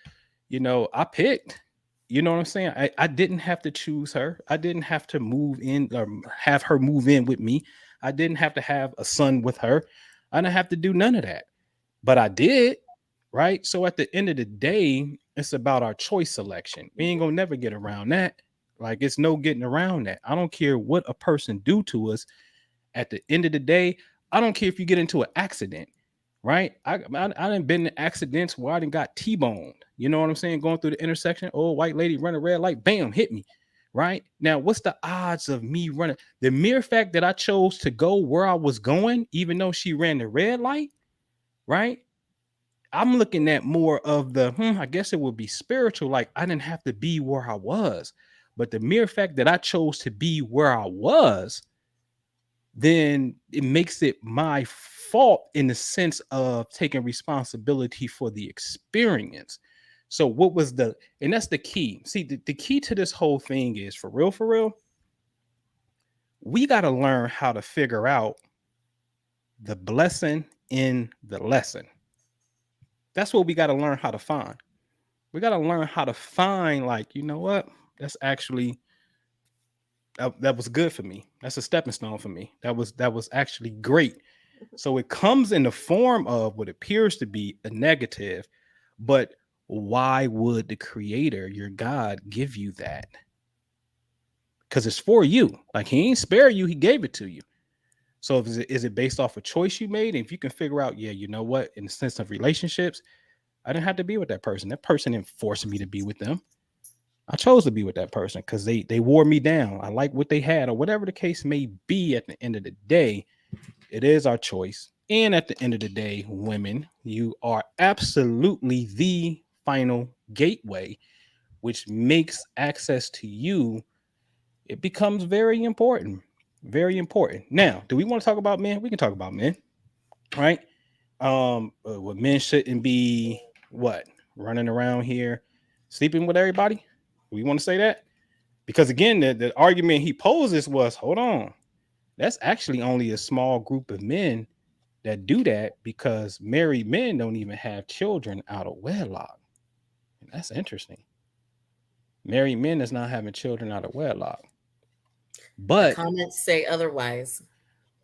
I picked. You know what I'm saying? I didn't have to choose her. I didn't have to move in or have her move in with me. I didn't have to have a son with her. I didn't have to do none of that. But I did, right? So at the end of the day, it's about our choice selection. We ain't gonna never get around that. Like it's no getting around that. I don't care what a person do to us. At the end of the day, I don't care if you get into an accident, right? I done been in accidents where I done got T-boned. You know what I'm saying? Going through the intersection, old white lady running red light, bam, hit me. Right now, what's the odds of me running? The mere fact that I chose to go where I was going, even though she ran the red light, right? I'm looking at more of the, I guess it would be spiritual. Like I didn't have to be where I was, but the mere fact that I chose to be where I was, then it makes it my fault in the sense of taking responsibility for the experience. So what was and that's the key. See, the key to this whole thing is for real, we got to learn how to figure out the blessing in the lesson. That's what we got to learn how to find. We got to learn how to find, like, you know what? That's actually that was good for me. That's a stepping stone for me. That was actually great. So it comes in the form of what appears to be a negative, but why would the creator, your God, give you that? Because it's for you. Like he ain't spare you, he gave it to you. So is it based off a choice you made? And if you can figure out, yeah, you know what, in the sense of relationships, I didn't have to be with that person. That person didn't force me to be with them. I chose to be with that person because they wore me down. I like what they had, or whatever the case may be. At the end of the day, it is our choice. And at the end of the day, women, you are absolutely the final gateway, which makes access to you, it becomes very important. Very important. Now, do we want to talk about men? We can talk about men, right? What men shouldn't be what running around here sleeping with everybody. We want to say that because again, the argument he poses was, hold on, that's actually only a small group of men that do that because married men don't even have children out of wedlock. And that's interesting. Married men is not having children out of wedlock. The But comments say otherwise.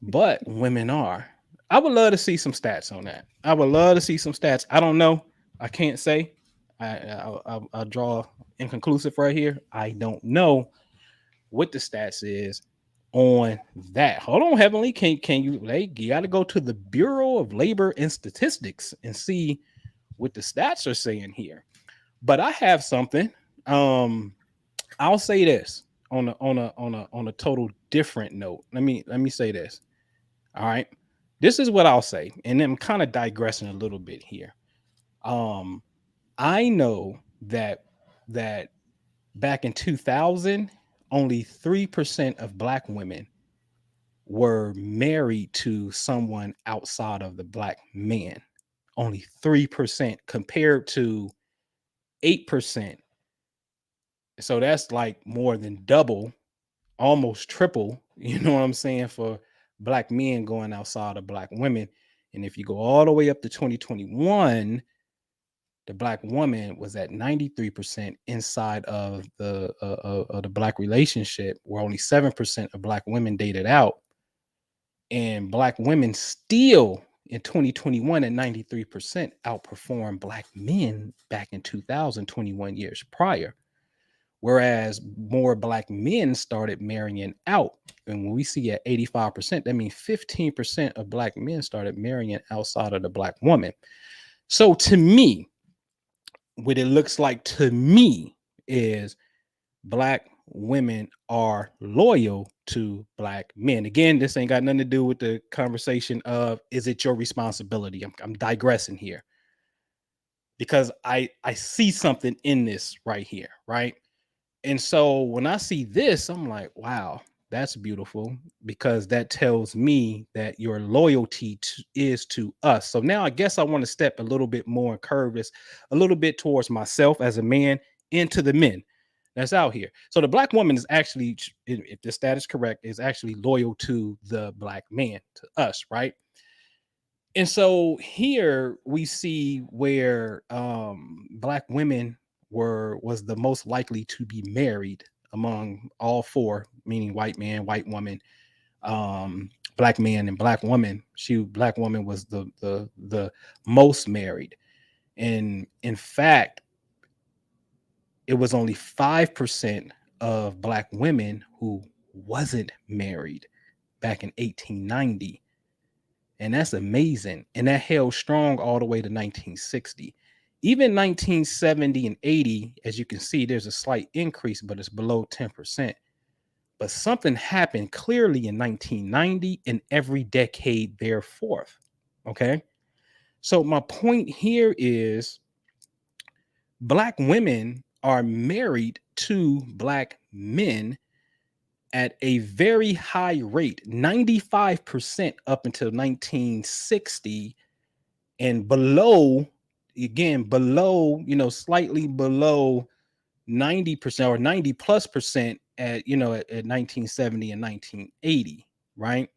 women are. I would love to see some stats on that. I would love to see some stats. I don't know. I can't say. I draw inconclusive right here. I don't know what the stats is on that. Hold on, Heavenly. Can you you got to go to the Bureau of Labor and Statistics and see what the stats are saying here. But I have something. I'll say this on a total different note. Let me say this. All right. This is what I'll say, and I'm kind of digressing a little bit here. I know that back in 2000, only 3% of Black women were married to someone outside of the Black man. Only 3% compared to 8%. So that's like more than double, almost triple, you know what I'm saying, for Black men going outside of Black women. And if you go all the way up to 2021, the Black woman was at 93% inside of the Black relationship, where only 7% of Black women dated out. And Black women still in 2021 at 93% outperformed Black men back in 2021 years prior. Whereas more Black men started marrying out. And when we see at 85%, that means 15% of Black men started marrying outside of the Black woman. So to me, what it looks like to me is Black women are loyal to Black men. Again, this ain't got nothing to do with the conversation of, is it your responsibility? I'm digressing here because I see something in this right here, right? And so when I see this, I'm like, wow, That's beautiful, because that tells me that your loyalty is to us. So now I guess I want to step a little bit more and curve this a little bit towards myself as a man into the men that's out here. So the black woman is actually, if the stat is correct, is actually loyal to the black man, to us, right? And so here we see where black women was the most likely to be married among all four, meaning white man, white woman, black man, and black woman. Black woman was the most married. And in fact, it was only 5% of black women who wasn't married back in 1890. And that's amazing. And that held strong all the way to 1960. Even 1970 and 80, as you can see, there's a slight increase, but it's below 10%. But something happened clearly in 1990 and every decade thereforth. Okay. So my point here is black women are married to black men at a very high rate, 95% up until 1960, and below, again, below, slightly below 90% or 90 plus percent at 1970 and 1980, right?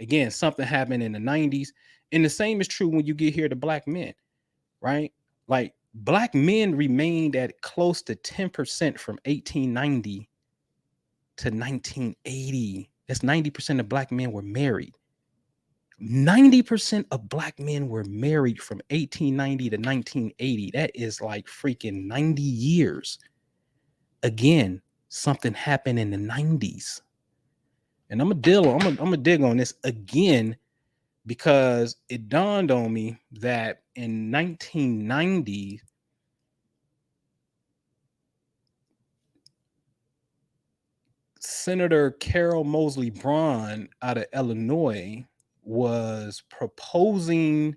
Again, something happened in the 90s. And the same is true when you get here to black men, right? Like black men remained at close to 10% from 1890 to 1980. That's 90% of black men were married. 90% of black men were married from 1890 to 1980. That is like freaking 90 years. Again, something happened in the 90s. And I'm gonna dig on this again, because it dawned on me that in 1990, Senator Carol Moseley Braun out of Illinois was proposing,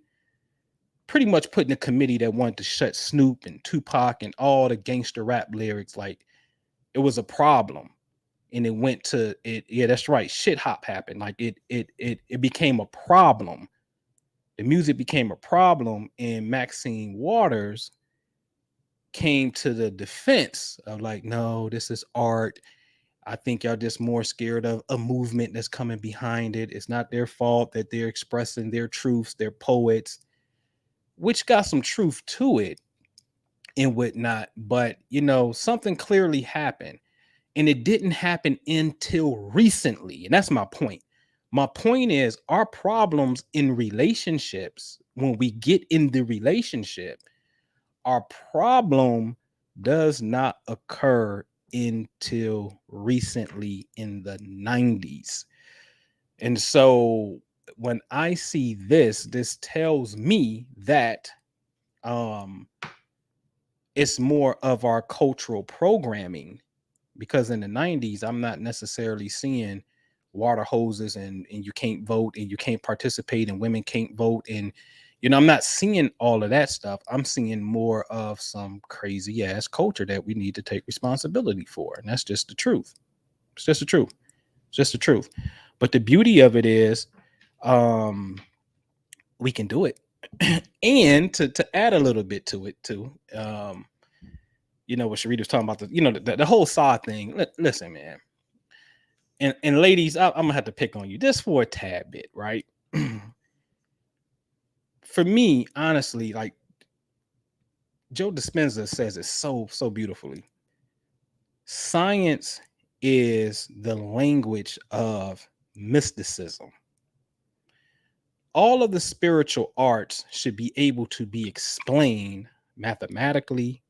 pretty much putting a committee that wanted to shut Snoop and Tupac and all the gangster rap lyrics. Like, it was a problem. And it went to it. Yeah, that's right. Shit hop happened. Like it became a problem. The music became a problem, and Maxine Waters came to the defense of like, no, this is art. I think y'all just more scared of a movement that's coming behind it. It's not their fault that they're expressing their truths. They're poets, which got some truth to it and whatnot. But something clearly happened. And it didn't happen until recently. And that's my point. My point is, our problems in relationships, when we get in the relationship, our problem does not occur until recently in the 90s. And so when I see this tells me that it's more of our cultural programming. Because in the 90s, I'm not necessarily seeing water hoses and you can't vote and you can't participate and women can't vote. And, I'm not seeing all of that stuff. I'm seeing more of some crazy ass culture that we need to take responsibility for. And that's just the truth. It's just the truth. It's just the truth. But the beauty of it is we can do it. And to add a little bit to it too, what Sharita was talking about, the whole side thing. Listen, man. And ladies, I'm gonna have to pick on you just for a tad bit, right? For me, honestly, like Joe Dispenza says it so beautifully. Science is the language of mysticism. All of the spiritual arts should be able to be explained mathematically,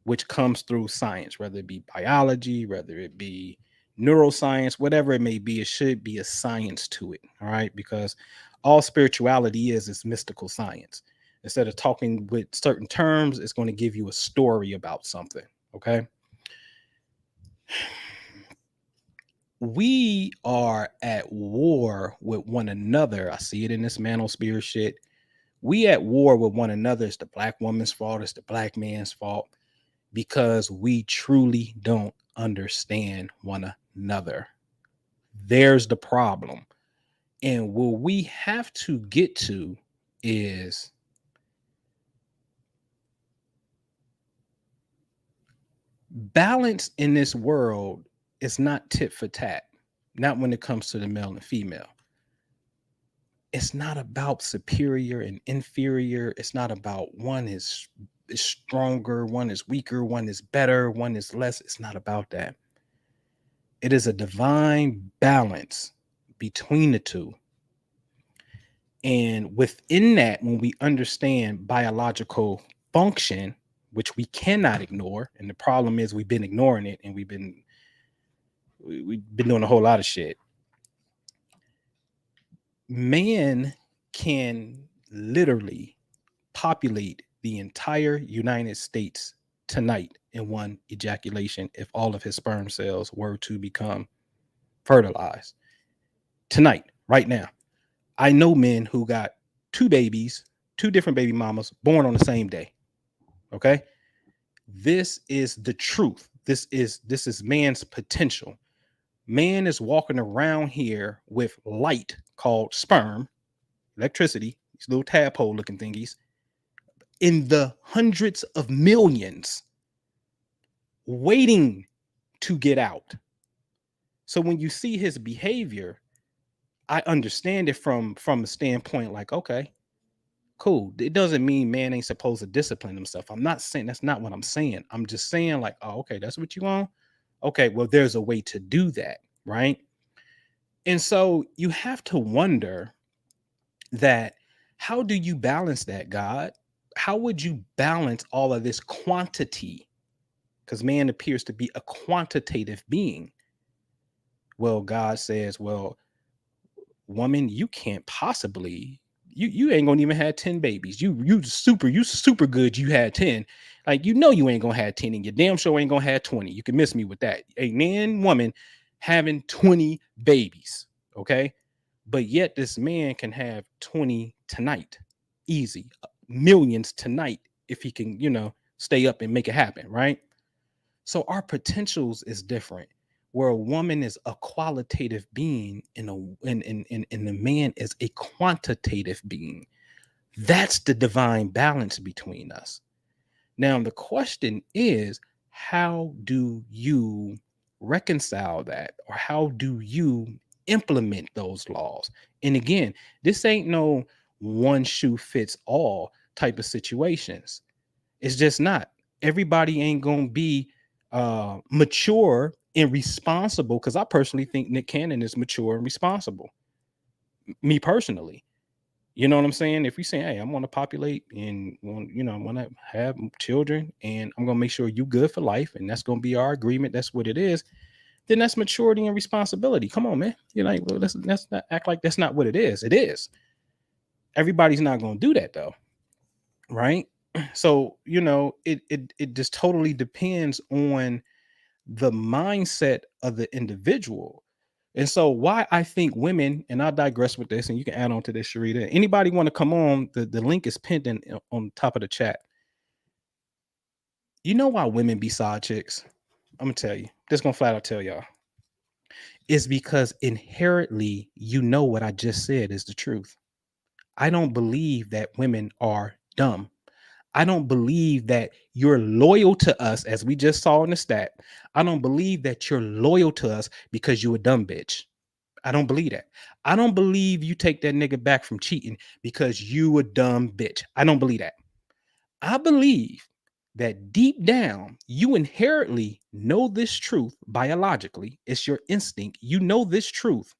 which comes through science, whether it be biology, whether it be neuroscience, whatever it may be, it should be a science to it. All right. Because all spirituality is mystical science. Instead of talking with certain terms, it's going to give you a story about something. Okay. We are at war with one another. I see it in this manosphere shit. We at war with one another. It's the black woman's fault. It's the black man's fault. Because we truly don't understand one another. There's the problem. And what we have to get to is balance in this world is not tit for tat, not when it comes to the male and female. It's not about superior and inferior. It's not about one is stronger, one is weaker, one is better, one is less. It's not about that. It is a divine balance between the two. And within that, when we understand biological function, which we cannot ignore, and the problem is we've been ignoring it, and we've been doing a whole lot of shit. Man can literally populate the entire United States tonight in one ejaculation if all of his sperm cells were to become fertilized. Tonight, right now. I know men who got two babies, two different baby mamas born on the same day. Okay? This is the truth. This is man's potential. Man is walking around here with light called sperm, electricity, these little tadpole looking thingies, in the hundreds of millions waiting to get out. So when you see his behavior, I understand it from a standpoint like, okay, cool. It doesn't mean man ain't supposed to discipline himself. I'm not saying that's not what I'm saying. I'm just saying like, oh, okay, that's what you want. Okay, well, there's a way to do that, right? And so you have to wonder that how do you balance that, God? How would you balance all of this quantity? Because man appears to be a quantitative being. Well, God says, well, woman, you can't possibly, you ain't gonna even have 10 babies. You super good. You had 10. Like, you ain't gonna have 10, and your damn sure ain't gonna have 20. You can miss me with that. A man, woman having 20 babies. Okay. But yet this man can have 20 tonight. Easy. Millions tonight if he can, stay up and make it happen, right? So our potentials is different. Where a woman is a qualitative being and the man is a quantitative being. That's the divine balance between us. Now, the question is, how do you reconcile that? Or how do you implement those laws? And again, this ain't no one shoe fits all type of situations. It's just not. Everybody ain't gonna be mature and responsible, because I personally think Nick Cannon is mature and responsible. Me personally, you know what I'm saying? If you say, hey, I'm gonna populate and I want to have children, and I'm gonna make sure you good for life, and that's gonna be our agreement, that's what it is, then that's maturity and responsibility. Come on, man. You're like, well, let's not act like that's not what it is. It is. Everybody's not gonna do that though, right? So it just totally depends on the mindset of the individual. And so why I think women, and I'll digress with this, and you can add on to this, Sharita. Anybody want to come on? The link is pinned on top of the chat. You know why women be side chicks? I'm gonna tell you. Just gonna flat out tell y'all. It's because inherently, what I just said is the truth. I don't believe that women are dumb. I don't believe that you're loyal to us, as we just saw in the stat. I don't believe that you're loyal to us because you a dumb bitch. I don't believe that. I don't believe you take that nigga back from cheating because you a dumb bitch. I don't believe that. I believe that deep down, you inherently know this truth biologically. It's your instinct. You know this truth.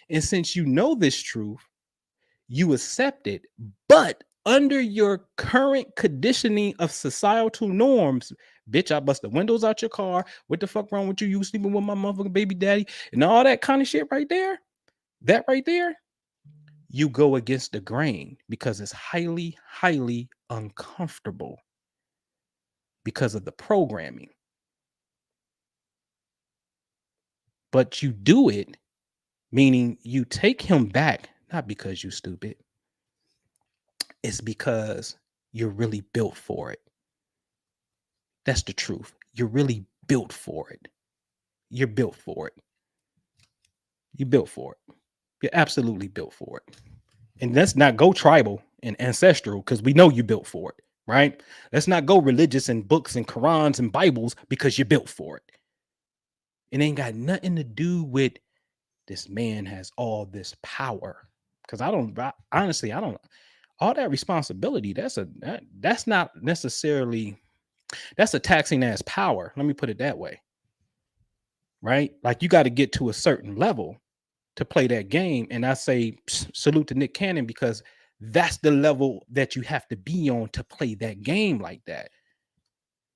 And since you know this truth, you accept it, but under your current conditioning of societal norms, bitch, I bust the windows out your car. What the fuck wrong with you? You sleeping with my motherfucking baby daddy and all that kind of shit right there. That right there, you go against the grain because it's highly, highly uncomfortable because of the programming. But you do it, meaning you take him back, not because you stupid. It's because you're really built for it. That's the truth. You're really built for it. You're built for it. You built for it. You're absolutely built for it. And let's not go tribal and ancestral because we know you built for it, right? Let's not go religious and books and Qurans and Bibles because you built for it. It ain't got nothing to do with this man has all this power. Because honestly, I don't all that responsibility. That's not necessarily that's a taxing ass power. Let me put it that way. Right? Like you got to get to a certain level to play that game. And I say salute to Nick Cannon because that's the level that you have to be on to play that game like that.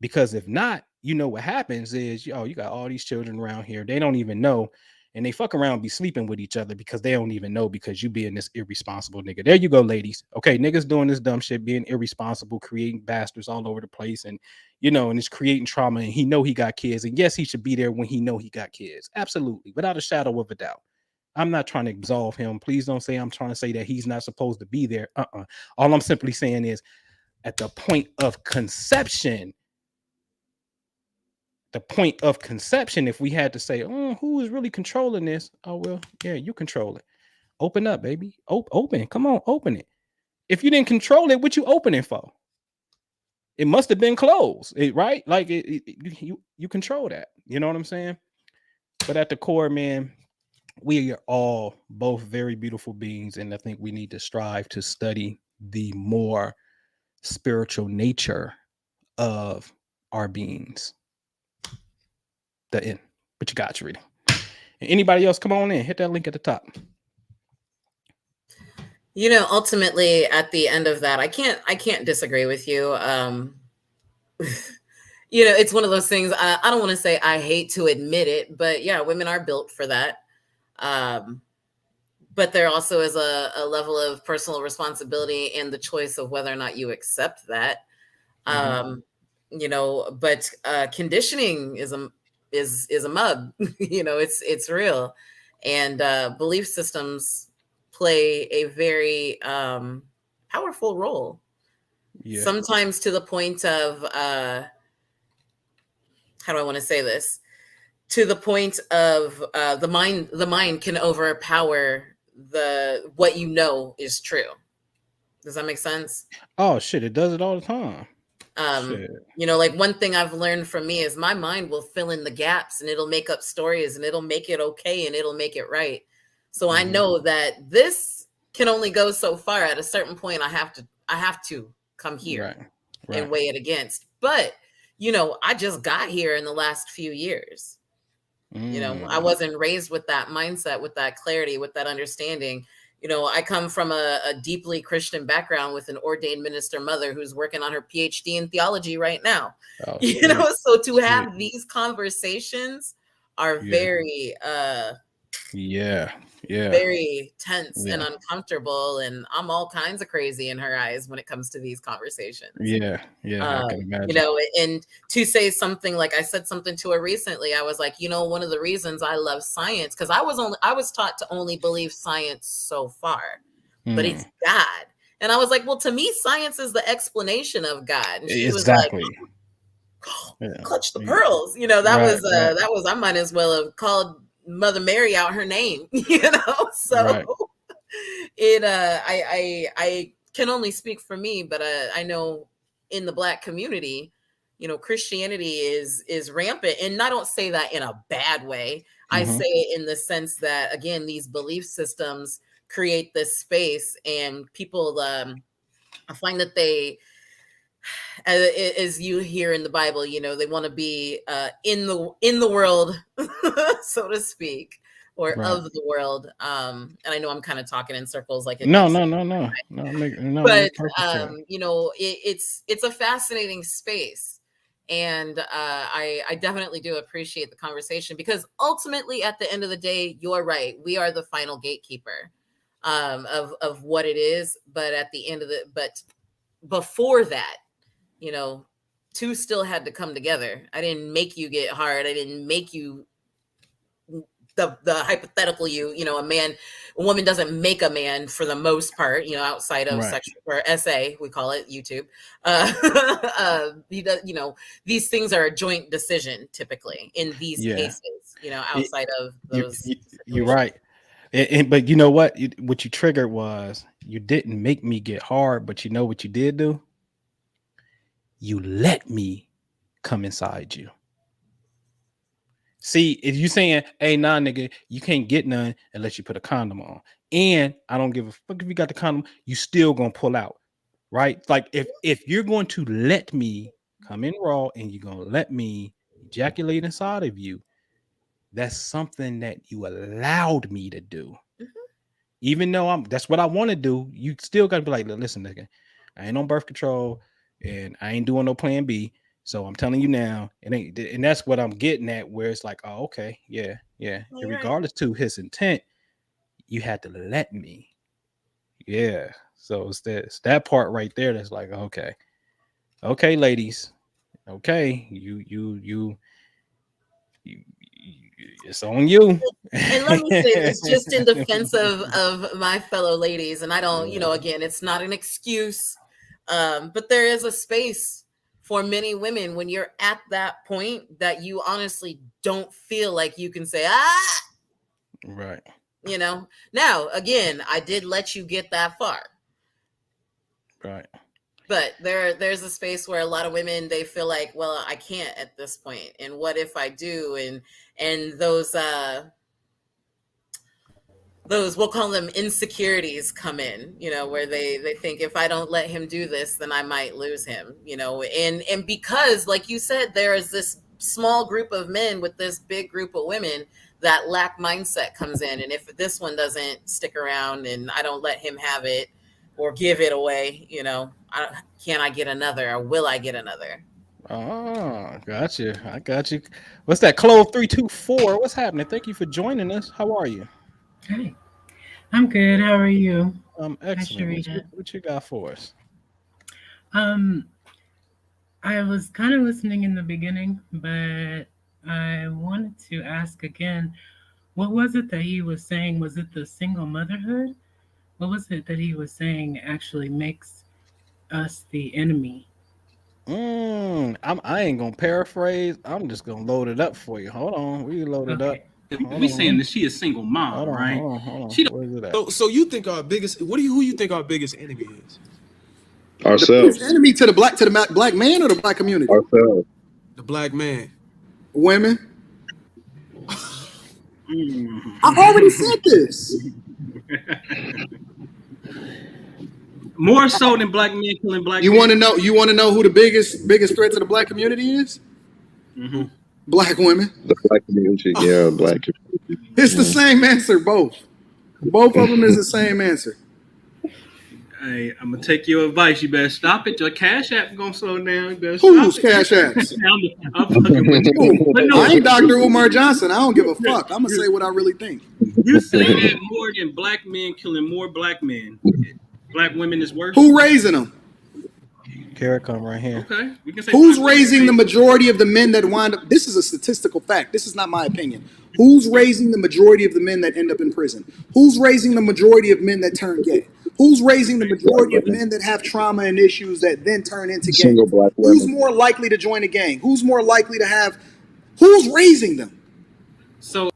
Because if not, you know what happens is, you got all these children around here. They don't even know. And they fuck around be sleeping with each other because they don't even know because you being this irresponsible nigga. There you go, ladies. Okay, niggas doing this dumb shit, being irresponsible, creating bastards all over the place. And, and it's creating trauma. And he know he got kids. And yes, he should be there when he know he got kids. Absolutely. Without a shadow of a doubt. I'm not trying to absolve him. Please don't say I'm trying to say that he's not supposed to be there. All I'm simply saying is at the point of conception, if we had to say, who is really controlling this? Oh, well, yeah, you control it. Open up, baby. Open. Come on, open it. If you didn't control it, what you opening for? It must have been closed, right? Like you control that. You know what I'm saying? But at the core, man, we are all both very beautiful beings, and I think we need to strive to study the more spiritual nature of our beings. The end. What you got, Sharita? Anybody else, come on in. Hit that link at the top. Ultimately, at the end of that, I can't disagree with you. It's one of those things. I don't want to say I hate to admit it, but yeah, women are built for that. But there also is a level of personal responsibility in the choice of whether or not you accept that. But conditioning is a mug. It's real, and belief systems play a very powerful role. Yeah. Sometimes to the point of how do I want to say this? To the point of the mind can overpower what is true. Does that make sense? Oh shit, it does it all the time. Like one thing I've learned from me is my mind will fill in the gaps and it'll make up stories and it'll make it okay and it'll make it right. So I know that this can only go so far. At a certain point, I have to come here and weigh it against. But I just got here in the last few years. I wasn't raised with that mindset, with that clarity, with that understanding. I come from a deeply Christian background with an ordained minister mother who's working on her PhD in theology right now. Oh, so to have these conversations are very very tense and uncomfortable, and I'm all kinds of crazy in her eyes when it comes to these conversations. I can imagine. And to say something like I said something to her recently, I was like, one of the reasons I love science, because I was taught to only believe science so far, but it's God. And I was like, well, to me, science is the explanation of God. And she was like, clutch the pearls. That was I might as well have called Mother Mary out her name, so I can only speak for me, but I know in the Black community, Christianity is rampant, and I don't say that in a bad way. I say it in the sense that, again, these belief systems create this space, and people I find that they, as you hear in the Bible, they want to be in the world, so to speak, or of the world. And I know I'm kind of talking in circles, like no. But it's a fascinating space, and I definitely do appreciate the conversation, because ultimately, at the end of the day, you're right. We are the final gatekeeper of what it is. But at the end of but before that, two still had to come together. I didn't make you get hard. I didn't make you the hypothetical a woman doesn't make a man for the most part, outside of sexual or SA, we call it YouTube. He does, these things are a joint decision typically in these cases, outside of those. You're right. But you know what? What you triggered was you didn't make me get hard, but you know what you did do? You let me come inside you. See, if you saying, hey, nah, nigga, you can't get none unless you put a condom on. And I don't give a fuck if you got the condom, you still gonna pull out. Right? Like if you're going to let me come in raw and you're gonna let me ejaculate inside of you, that's something that you allowed me to do. Even though that's what I want to do, you still gotta be like, listen, nigga, I ain't on birth control and I ain't doing no plan B. So I'm telling you now, it ain't, and that's what I'm getting at, where it's like, oh, okay, yeah. And regardless to his intent, you had to let me. Yeah. So it's that part right there that's like, okay, ladies, okay, you it's on you. And let me say this just in defense of my fellow ladies, and I don't, again, it's not an excuse, but there is a space for many women when you're at that point that you honestly don't feel like you can say, right. Now, again, I did let you get that far. Right. But there's a space where a lot of women, they feel like, well, I can't at this point. And what if I do? And those, we'll call them insecurities, come in, where they think if I don't let him do this, then I might lose him, and because, like you said, there is this small group of men with this big group of women, that lack mindset comes in. And if this one doesn't stick around and I don't let him have it or give it away, can I get another, or will I get another? Oh, got you. I got you. What's that? Clove 324. What's happening? Thank you for joining us. How are you? Hey, I'm good. How are you? Excellent. What you got for us? I was kind of listening in the beginning, but I wanted to ask again, what was it that he was saying? Was it the single motherhood? What was it that he was saying actually makes us the enemy? I ain't gonna paraphrase. I'm just gonna load it up for you. Hold on, we load it up. We saying that she a single mom, right? Hold on. She Where's it at? So you think our biggest? Who you think our biggest enemy is? The biggest enemy to the black man or the black community? Ourselves. The black man. Women. I already said this. More so than black men killing black. You want to know? You want to know who the biggest threat to the black community is? Mm-hmm. Black women. The black community, yeah, black community. It's the same answer, both. Both of them is the same answer. Hey, I'm gonna take your advice. You better stop it. Your Cash App gonna slow down. Whose Cash Apps? I'm fucking with you. No, I ain't Dr. Umar Johnson. I don't give a fuck. I'm gonna say what I really think. You say that more than black men killing more black men. Black women is worse. Who raising them? Kara come right here. Okay, we can say who's raising the majority of the men that wind up? This is a statistical fact. This is not my opinion. Who's raising the majority of the men that end up in prison? Who's raising the majority of men that turn gay? Who's raising the majority of men that have trauma and issues that then turn into gangs? Who's more likely to join a gang? Who's more likely to have? Who's raising them? So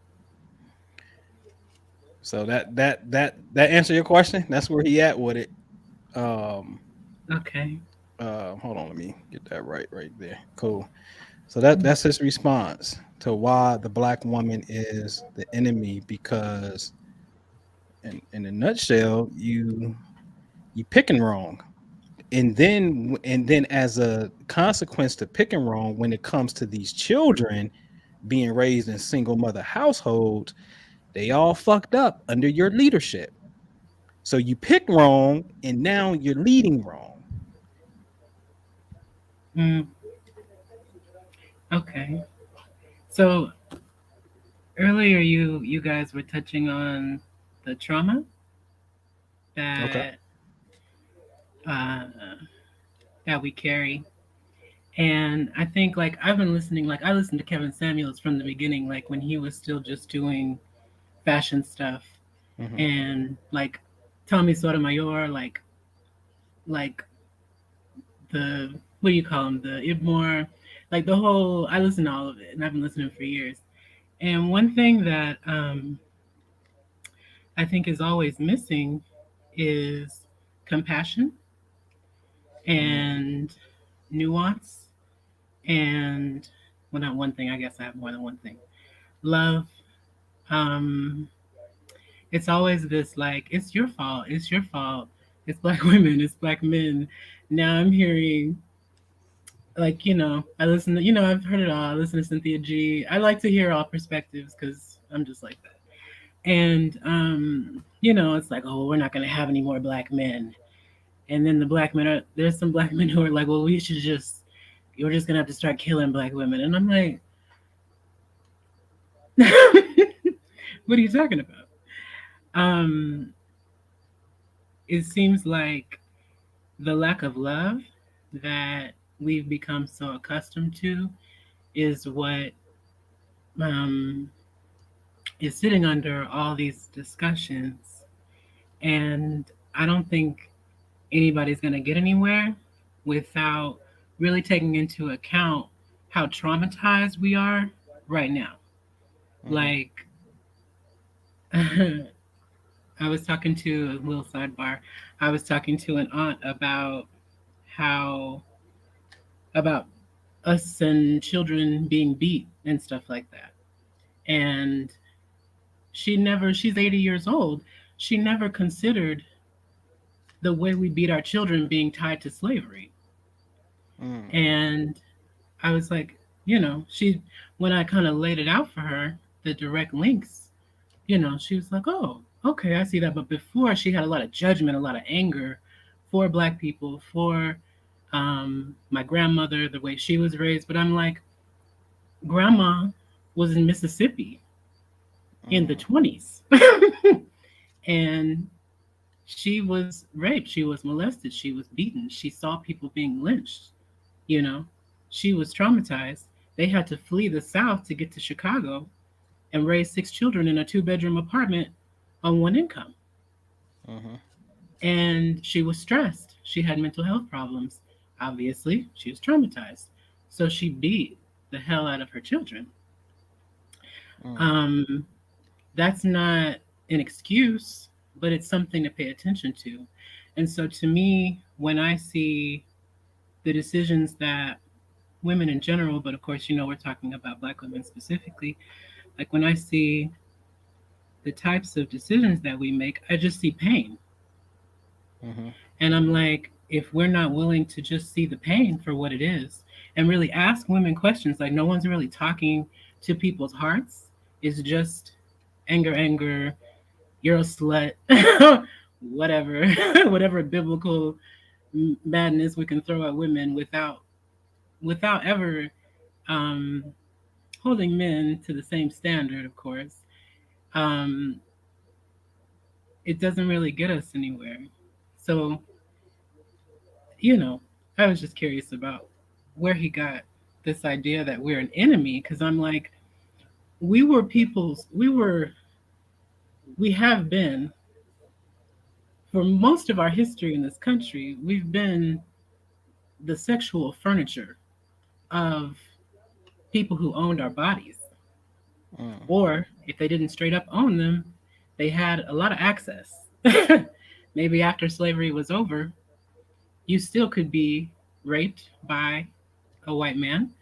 that answer your question. That's where he at with it. Okay. Hold on, let me get that right there. Cool. So that's his response to why the black woman is the enemy, because in a nutshell, you picking wrong. And then as a consequence to picking wrong, when it comes to these children being raised in single mother households, they all fucked up under your leadership. So you pick wrong and now you're leading wrong. Okay. So earlier you guys were touching on the trauma that that we carry. And I think, like, I've been listening, like I listened to Kevin Samuels from the beginning, like when he was still just doing fashion stuff. And like Tommy Sotomayor, like the, what do you call him? The Ibmore, like the whole, I listen to all of it and I've been listening for years. And one thing that I think is always missing is compassion Mm. and nuance and, well, not one thing. I guess I have more than one thing. Love. Um, it's always this like, it's your fault. It's your fault. It's black women. It's black men. Now I'm hearing, like, I listen to, I've heard it all. I listen to Cynthia G. I like to hear all perspectives because I'm just like that. And it's like, oh, we're not gonna have any more black men. And then the black men are there's some black men who are like, well, you're just gonna have to start killing black women. And I'm like, what are you talking about? Um, it seems like the lack of love that we've become so accustomed to is what um, is sitting under all these discussions. And I don't think anybody's going to get anywhere without really taking into account how traumatized we are right now. Mm-hmm. Like, I was talking to a little sidebar. I was talking to an aunt how about us and children being beat and stuff like that. And she's 80 years old. She never considered the way we beat our children being tied to slavery. Mm. And I was like, when I kind of laid it out for her, the direct links, she was like, oh, okay, I see that. But before, she had a lot of judgment, a lot of anger for Black people, for my grandmother, the way she was raised. But I'm like, Grandma was in Mississippi in the Mm. 20s. And she was raped, she was molested, she was beaten, she saw people being lynched, you know. She was traumatized. They had to flee the South to get to Chicago and raise 6 children in a 2-bedroom apartment on one income. Mm-hmm. And she was stressed. She had mental health problems. Obviously, she was traumatized. So she beat the hell out of her children. Mm. Um, that's not an excuse, but it's something to pay attention to. And so to me, when I see the decisions that women in general, but of course, we're talking about Black women specifically, like when I see the types of decisions that we make, I just see pain. Mm-hmm. And I'm like, if we're not willing to just see the pain for what it is and really ask women questions, like no one's really talking to people's hearts, it's just anger, anger, you're a slut, whatever, whatever biblical madness we can throw at women without ever um, holding men to the same standard, of course. Um, it doesn't really get us anywhere. So, you know, I was just curious about where he got this idea that we're an enemy, because I'm like, we have been, for most of our history in this country, we've been the sexual furniture of people who owned our bodies. Mm. Or if they didn't straight up own them, they had a lot of access. Maybe after slavery was over, you still could be raped by a white man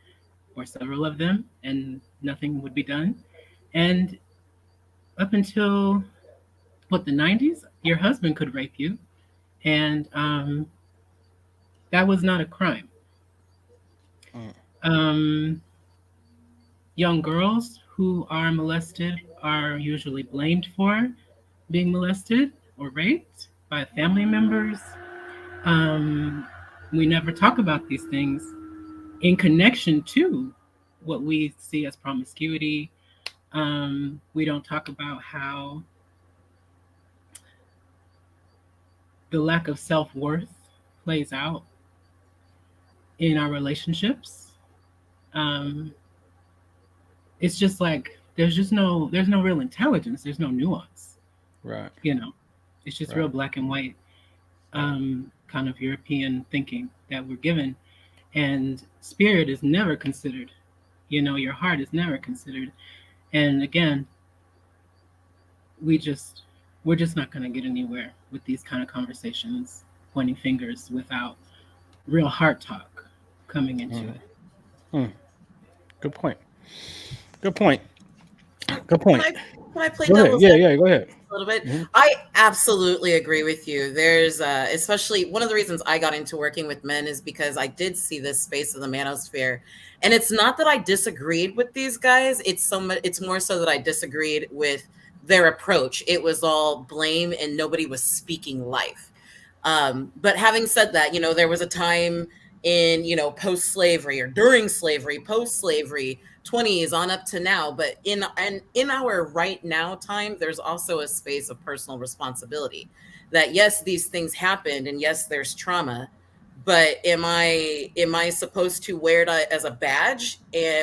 or several of them, and nothing would be done. And up until the 90s, your husband could rape you, and that was not a crime. Mm. Um, young girls who are molested are usually blamed for being molested or raped by family members. Um, we never talk about these things in connection to what we see as promiscuity. We don't talk about how the lack of self worth plays out in our relationships. Um, it's just like there's no real intelligence. There's no nuance. Right. You know, it's just real Right. black and white, Right. kind of European thinking that we're given, and spirit is never considered. Your heart is never considered. And again, we just we're just not going to get anywhere with these kind of conversations, pointing fingers without real heart talk coming into Mm, it. mm. Good point. Good point. And Good can point. I play Go ahead. devil's Yeah, advocate yeah. Go ahead. a little bit? Hmm. I absolutely agree with you. There's especially one of the reasons I got into working with men is because I did see this space of the manosphere, and it's not that I disagreed with these guys. It's more so that I disagreed with their approach. It was all blame, and nobody was speaking life. But having said that, there was a time in, post slavery or during slavery, post slavery, 20s on up to now. But in our right now time, there's also a space of personal responsibility. That yes, these things happened, and yes, there's trauma. But am I supposed to wear it as a badge,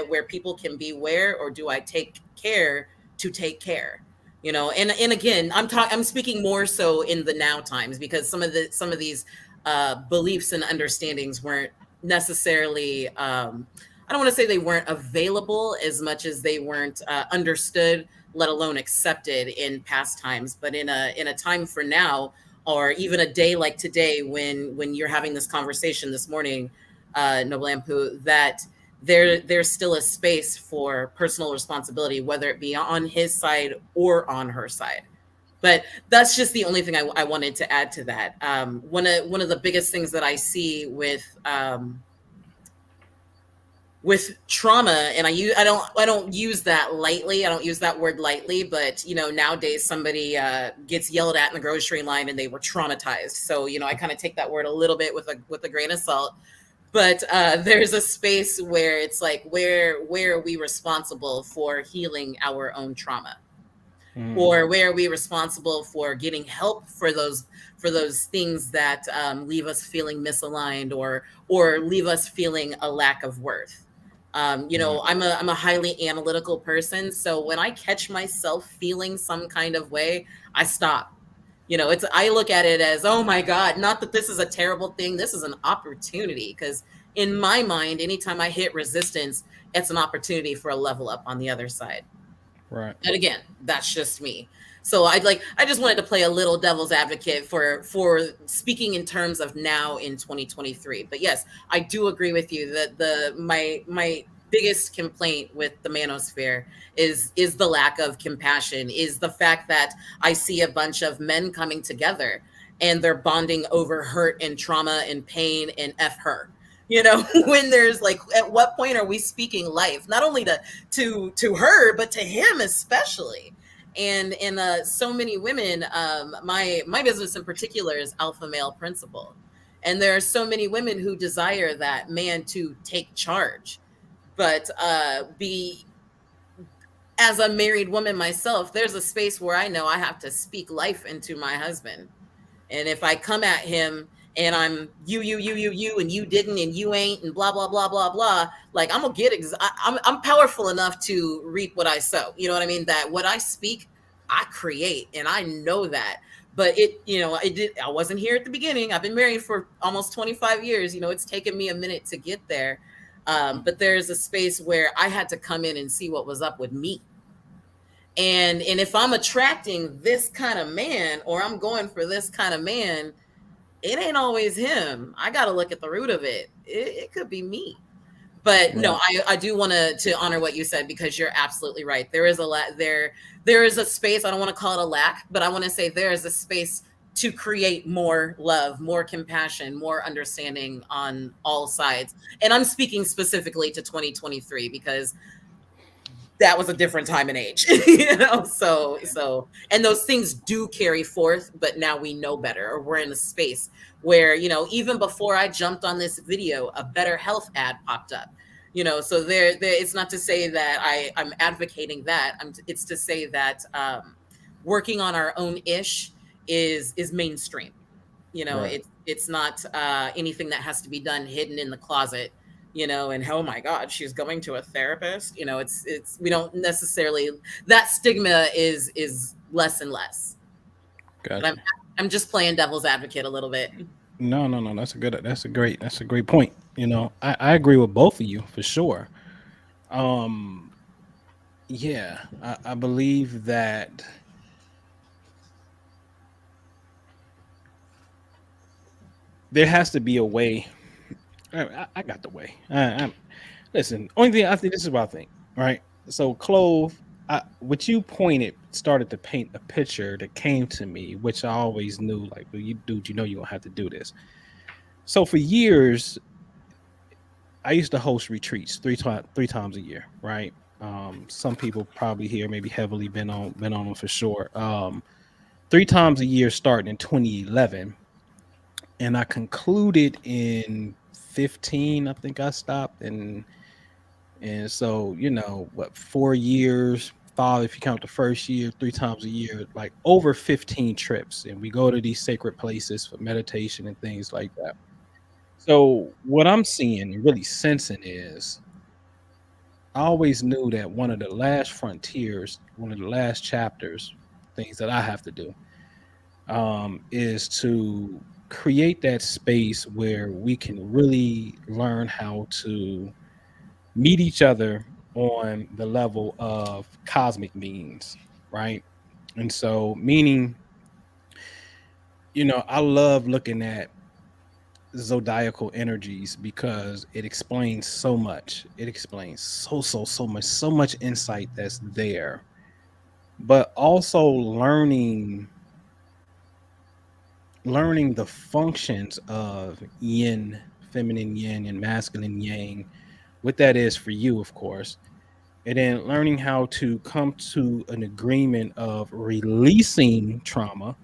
where people can beware, or do I take care to take care? And again, I'm speaking more so in the now times, because some of these beliefs and understandings weren't necessarily, I don't want to say they weren't available as much as they weren't understood, let alone accepted in past times. But in a time for now, or even a day like today, when you're having this conversation this morning, Noble Ampu, that there's still a space for personal responsibility, whether it be on his side or on her side. But that's just the only thing I wanted to add to that. One of the biggest things that I see with trauma, and I don't use that lightly. I don't use that word lightly, but nowadays somebody gets yelled at in the grocery line and they were traumatized. So I kind of take that word a little bit with a grain of salt. But there's a space where it's like, where are we responsible for healing our own trauma, Mm, or where are we responsible for getting help for those things that leave us feeling misaligned, or leave us feeling a lack of worth. right. I'm a highly analytical person, so when I catch myself feeling some kind of way, I stop. I look at it as, oh my God, not that this is a terrible thing. This is an opportunity, because in my mind, anytime I hit resistance, it's an opportunity for a level up on the other side. Right. And again, that's just me. So I just wanted to play a little devil's advocate for speaking in terms of now in 2023. But yes, I do agree with you that my biggest complaint with the manosphere is the lack of compassion, is the fact that I see a bunch of men coming together and they're bonding over hurt and trauma and pain and F her. When there's like, at what point are we speaking life, not only to her, but to him especially? And so many women, my business in particular is alpha male principle, and there are so many women who desire that man to take charge. But be as a married woman myself, there's a space where I know I have to speak life into my husband. And if I come at him and I'm you, and you didn't, and you ain't, and blah blah blah blah blah, like I'm gonna I'm powerful enough to reap what I sow. You know what I mean? That what I speak, I create, and I know that. But it did. I wasn't here at the beginning. I've been married for almost 25 years. It's taken me a minute to get there. But there's a space where I had to come in and see what was up with me. And if I'm attracting this kind of man, or I'm going for this kind of man, it ain't always him. I got to look at the root of it. It could be me. But no, Right. I do want to honor what you said, because you're absolutely right. There is there is a space. I don't want to call it a lack, but I want to say there is a space to create more love, more compassion, more understanding on all sides. And I'm speaking specifically to 2023, because that was a different time and age. So and those things do carry forth, but now we know better, or we're in a space where, even before I jumped on this video, a better health ad popped up. So there it's not to say that I'm advocating that. It's to say that working on our own ish is mainstream. Right. It's not anything that has to be done hidden in the closet. And oh my God, she's going to a therapist. It's we don't necessarily, that stigma is less and less. But I'm Gotcha. I'm just playing devil's advocate a little bit. No, no, no. That's a great point. I agree with both of you for sure. Um, yeah, I believe that there has to be a way. I got the way. Listen, only thing I think, this is what I think, right? So, Clove, what you pointed started to paint a picture that came to me, which I always knew, like, well, you dude, you know, you don't have to do this. So, for years, I used to host retreats three times a year, right? Some people probably here maybe heavily been on them for sure. 3 times a year, starting in 2011, and I concluded in 15. I think I stopped, and so, 4 years, five if you count the first year, 3 times a year, like over 15 trips, and we go to these sacred places for meditation and things like that. So what I'm seeing and really sensing is, I always knew that one of the last frontiers, one of the last chapters, things that I have to do, is to create that space where we can really learn how to meet each other on the level of cosmic beings, right? And so, meaning, I love looking at zodiacal energies because it explains so much. It explains so much insight that's there. But also learning the functions of yin, feminine yin, and masculine yang, what that is for you, of course, and then learning how to come to an agreement of releasing trauma,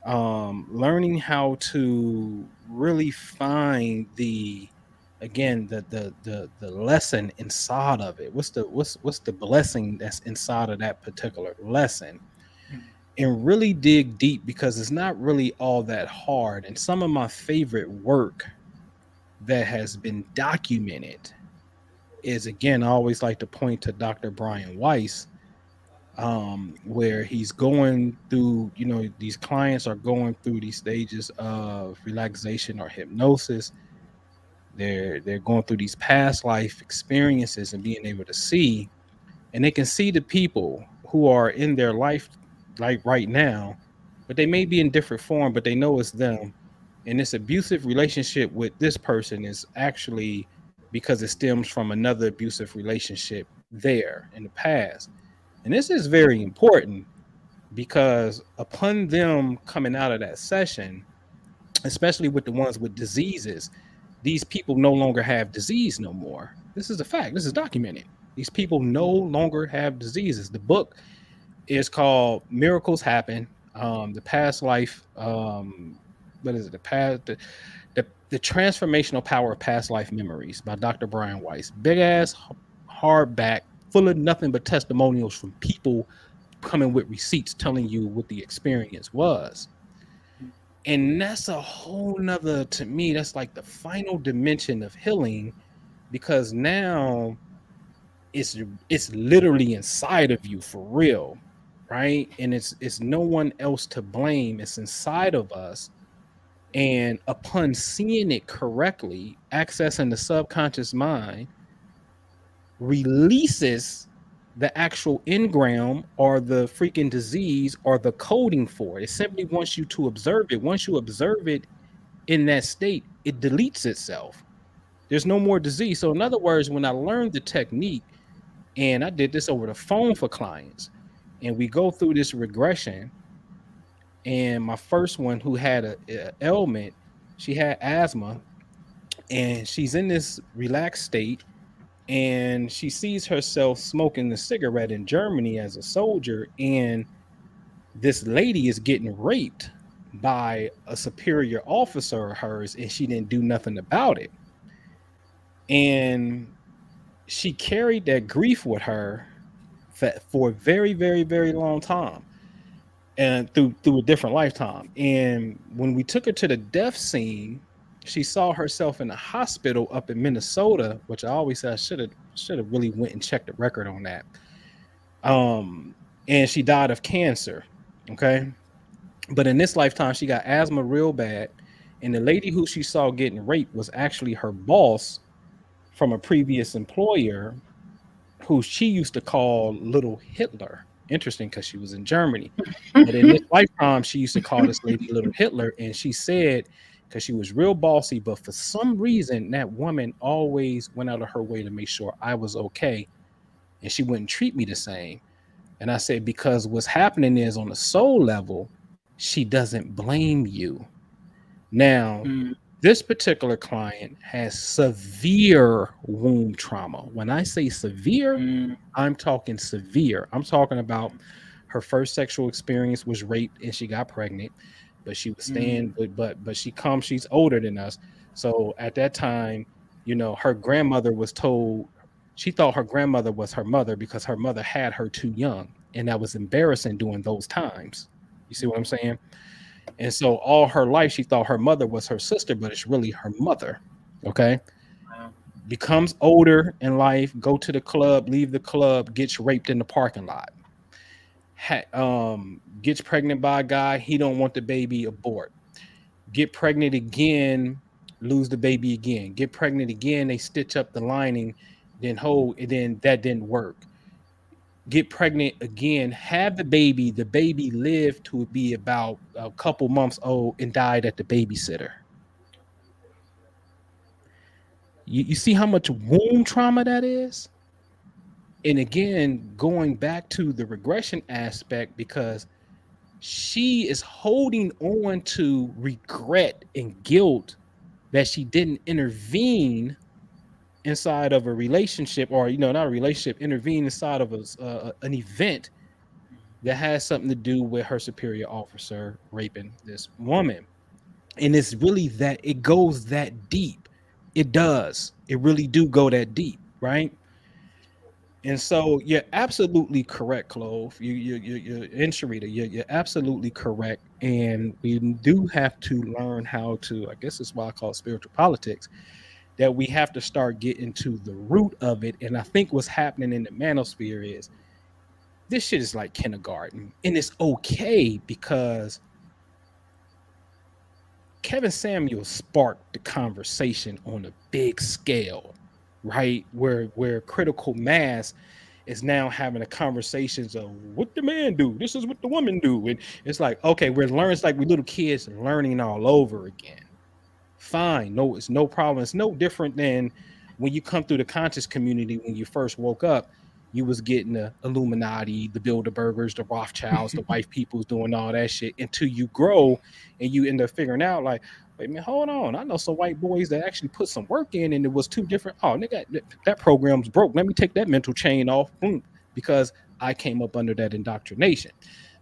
learning how to really find the, again, the lesson inside of it. What's the blessing that's inside of that particular lesson, and really dig deep, because it's not really all that hard. And some of my favorite work that has been documented is, again, I always like to point to Dr. Brian Weiss, where he's going through, these clients are going through these stages of relaxation or hypnosis. They're going through these past life experiences and being able to see, and they can see the people who are in their life, like right now, but they may be in different form, but they know it's them. And this abusive relationship with this person is actually because it stems from another abusive relationship there in the past. And this is very important, because upon them coming out of that session, especially with the ones with diseases, these people no longer have disease no more. This is a fact. This is documented. These people no longer have diseases. The book is called Miracles Happen. The past life, what is it? The transformational power of past life memories by Dr. Brian Weiss. Big ass hardback, full of nothing but testimonials from people coming with receipts telling you what the experience was. And that's a whole nother, to me, that's like the final dimension of healing, because now it's literally inside of you for real, right? And it's no one else to blame. It's inside of us. And upon seeing it correctly, accessing the subconscious mind releases the actual engram or the freaking disease or the coding for it. It simply wants you to observe it. Once you observe it in that state, it deletes itself. There's no more disease. So in other words, when I learned the technique, and I did this over the phone for clients, and we go through this regression, and my first one, who had a ailment, she had asthma, and she's in this relaxed state, and she sees herself smoking the cigarette in Germany as a soldier, and this lady is getting raped by a superior officer of hers, and she didn't do nothing about it. And she carried that grief with her for a very, very, very long time, and through a different lifetime. And when we took her to the death scene, she saw herself in a hospital up in Minnesota, which I always said I should have really went and checked the record on that. And she died of cancer. Okay. But in this lifetime, she got asthma real bad. And the lady who she saw getting raped was actually her boss from a previous employer, who she used to call Little Hitler. Interesting, because she was in Germany. But in this lifetime, she used to call this lady Little Hitler. And she said because she was real bossy. But for some reason, that woman always went out of her way to make sure I was okay, and she wouldn't treat me the same. And I said, because what's happening is on the soul level, she doesn't blame you. Now, Mm, this particular client has severe womb trauma. When I say severe, mm, I'm talking severe. I'm talking about her first sexual experience was rape and she got pregnant, but she was mm, staying, but she's older than us. So at that time, her grandmother was told she thought her grandmother was her mother because her mother had her too young. And that was embarrassing during those times. You see what I'm saying? And so all her life she thought her mother was her sister, but it's really her mother. Okay. wow. Becomes older in life, go to the club, leave the club, gets raped in the parking lot. Gets pregnant by a guy, he don't want the baby, abort. Get pregnant again, lose the baby again. Get pregnant again, they stitch up the lining, then hold, and then that didn't work. Get pregnant again, have the baby lived to be about a couple months old and died at the babysitter. You see how much womb trauma that is? And again, going back to the regression aspect, because she is holding on to regret and guilt that she didn't intervene inside of a relationship, or not a relationship, intervene inside of an event that has something to do with her superior officer raping this woman. And it's really that it goes that deep. It does. It really do go that deep, right? And so you're absolutely correct, Clove. You're in Sharita. You're absolutely correct. And we do have to learn how to, I guess it's why I call it spiritual politics, that we have to start getting to the root of it. And I think what's happening in the manosphere is this shit is like kindergarten. And it's okay because Kevin Samuels sparked the conversation on a big scale, right? Where critical mass is now having a conversations of what the man do, this is what the woman do, and it's like, okay, we're learning. It's like we little kids learning all over again. Fine, no, it's no problem. It's no different than when you come through the conscious community. When you first woke up, you was getting the Illuminati, the Bilderbergers, the Rothschilds, the white peoples doing all that shit until you grow and you end up figuring out like, wait a minute, hold on, I know some white boys that actually put some work in and it was two different. Oh, nigga, that program's broke. Let me take that mental chain off, boom, because I came up under that indoctrination.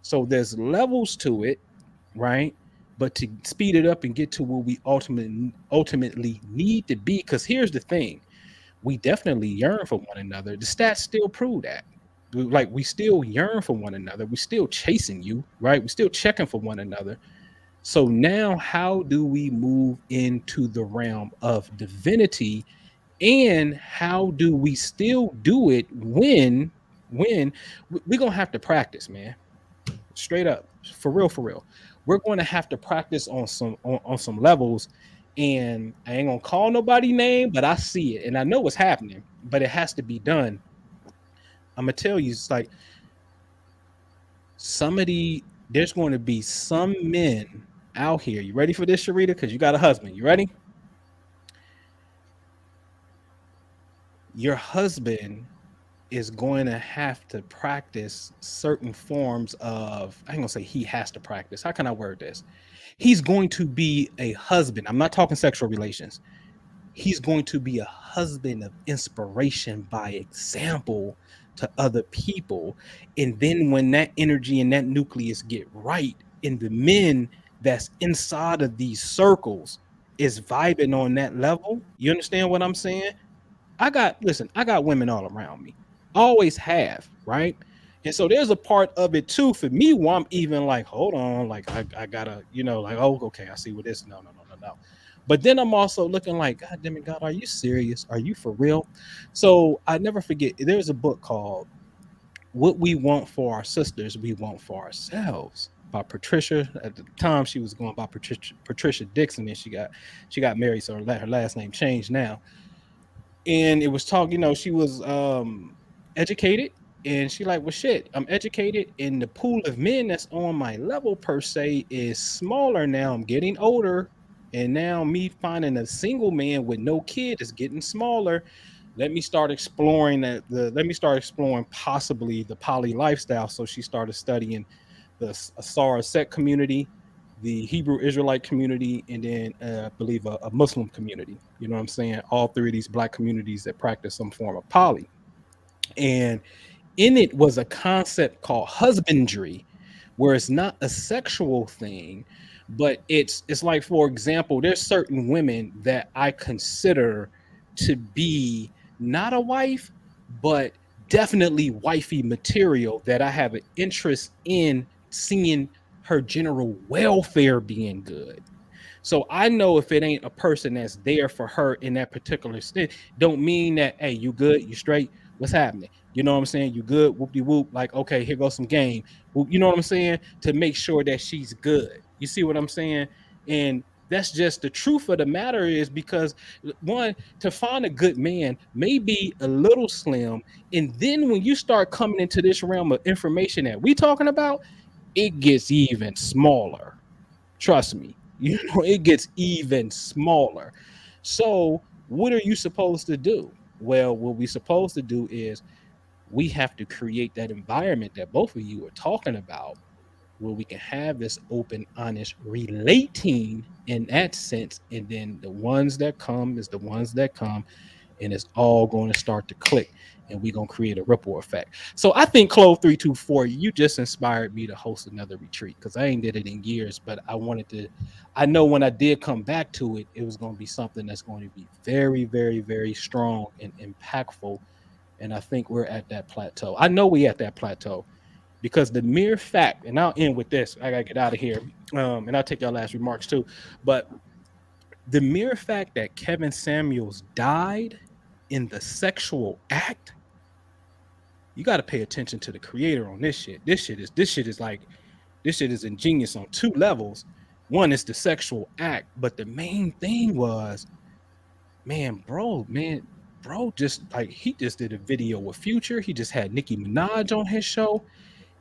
So there's levels to it, right? But to speed it up and get to where we ultimately need to be, because here's the thing, we definitely yearn for one another. The stats still prove that. Like we still yearn for one another. We still chasing you, right? We still checking for one another. So now how do we move into the realm of divinity, and how do we still do it when we're gonna have to practice, man? Straight up, for real, for real. We're going to have to practice on some levels, and I ain't gonna call nobody name, but I see it and I know what's happening, but it has to be done. I'm gonna tell you, it's like there's going to be some men out here. You ready for this, Sharita? Because you got a husband. You ready? Your husband is going to have to practice certain forms of, I ain't gonna say he has to practice. How can I word this? He's going to be a husband. I'm not talking sexual relations. He's going to be a husband of inspiration by example to other people. And then when that energy and that nucleus get right, and the men that's inside of these circles is vibing on that level, you understand what I'm saying? I got women all around me. Always have, right? And so there's a part of it too for me where I'm even like, hold on, like I gotta, like, oh, okay, I see what this. No. But then I'm also looking like, God damn it, God, are you serious? Are you for real? So I never forget, there's a book called What We Want for Our Sisters, We Want for Ourselves by Patricia. At the time she was going by Patricia Dixon, and she got married, so her last name changed now. And it was talking, she was educated, and she like, well, shit, I'm educated, and the pool of men that's on my level per se is smaller now. I'm getting older, And now me finding a single man with no kid is getting smaller. Let me start exploring let me start exploring possibly the poly lifestyle. So she started studying the Asara Sect community, the Hebrew Israelite community, and then I believe a Muslim community. You know what I'm saying? All three of these black communities that practice some form of poly. And in it was a concept called husbandry, where it's not a sexual thing, but it's like, for example, there's certain women that I consider to be not a wife, but definitely wifey material, that I have an interest in seeing her general welfare being good. So I know if it ain't a person that's there for her in that particular state, don't mean that, hey, you good, you straight, what's happening? You know what I'm saying? You good, whoop de whoop, like, okay, here goes some game. You know what I'm saying? To make sure that she's good. You see what I'm saying? And that's just the truth of the matter, is because one, to find a good man may be a little slim. And then when you start coming into this realm of information that we talking about, it gets even smaller. Trust me, it gets even smaller. So, what are you supposed to do? Well, what we supposed to do is we have to create that environment that both of you are talking about, where we can have this open, honest relating in that sense. And then the ones that come is the ones that come, and it's all going to start to click, and we're going to create a ripple effect. So I think Clove 324, you just inspired me to host another retreat, because I ain't did it in years, but I wanted to. I know when I did come back to it, it was going to be something that's going to be very, very, very strong and impactful. And I think we're at that plateau. I know we at that plateau, because the mere fact, and I'll end with this, I gotta get out of here, and I'll take your last remarks too, but the mere fact that Kevin Samuels died in the sexual act, you got to pay attention to the creator on this shit. This shit is ingenious on two levels. One is the sexual act, but the main thing was, bro, just like, he just did a video with Future. He just had Nicki Minaj on his show.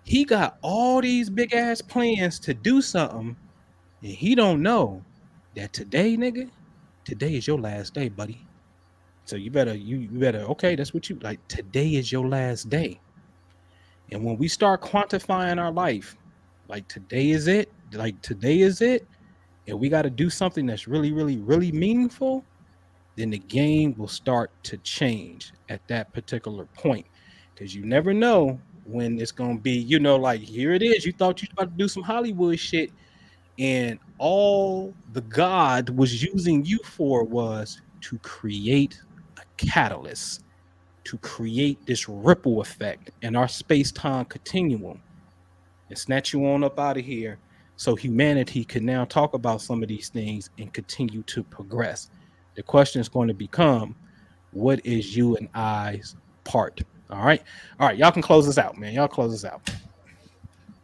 He got all these big ass plans to do something, and he don't know that today, nigga, today is your last day, buddy. So you better, okay, that's what you like. Today is your last day. And when we start quantifying our life, like today is it, and we got to do something that's really, really, really meaningful, then the game will start to change at that particular point. Because you never know when it's gonna be, like, here it is. You thought you was about to do some Hollywood shit, and all the God was using you for was to create a catalyst, to create this ripple effect in our space-time continuum, and snatch you on up out of here, so humanity can now talk about some of these things and continue to progress. The question is going to become, what is you and I's part? All right, y'all can close this out, man. Y'all close this out.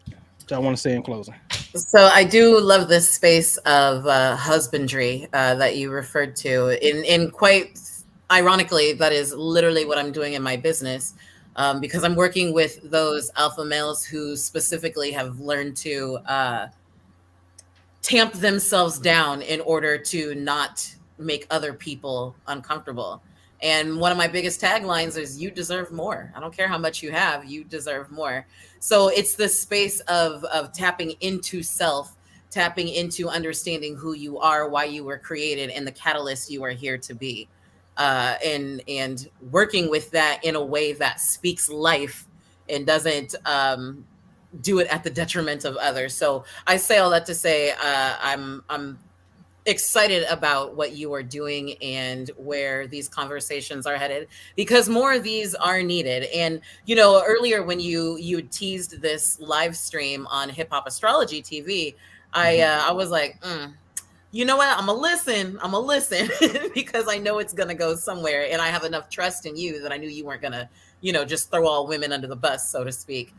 What y'all want to say in closing? So I do love this space of husbandry that you referred to. In quite ironically, that is literally what I'm doing in my business, because I'm working with those alpha males who specifically have learned to tamp themselves down in order to not make other people uncomfortable. And one of my biggest taglines is, you deserve more. I don't care how much you have, you deserve more. So it's this space of tapping into self, tapping into understanding who you are, why you were created, and the catalyst you are here to be. And working with that in a way that speaks life and doesn't do it at the detriment of others. So I say all that to say, I'm excited about what you are doing and where these conversations are headed, because more of these are needed. And earlier when you teased this live stream on Hip Hop Astrology TV, I was like, you know what? I'm gonna listen because I know it's gonna go somewhere, and I have enough trust in you that I knew you weren't gonna, just throw all women under the bus, so to speak.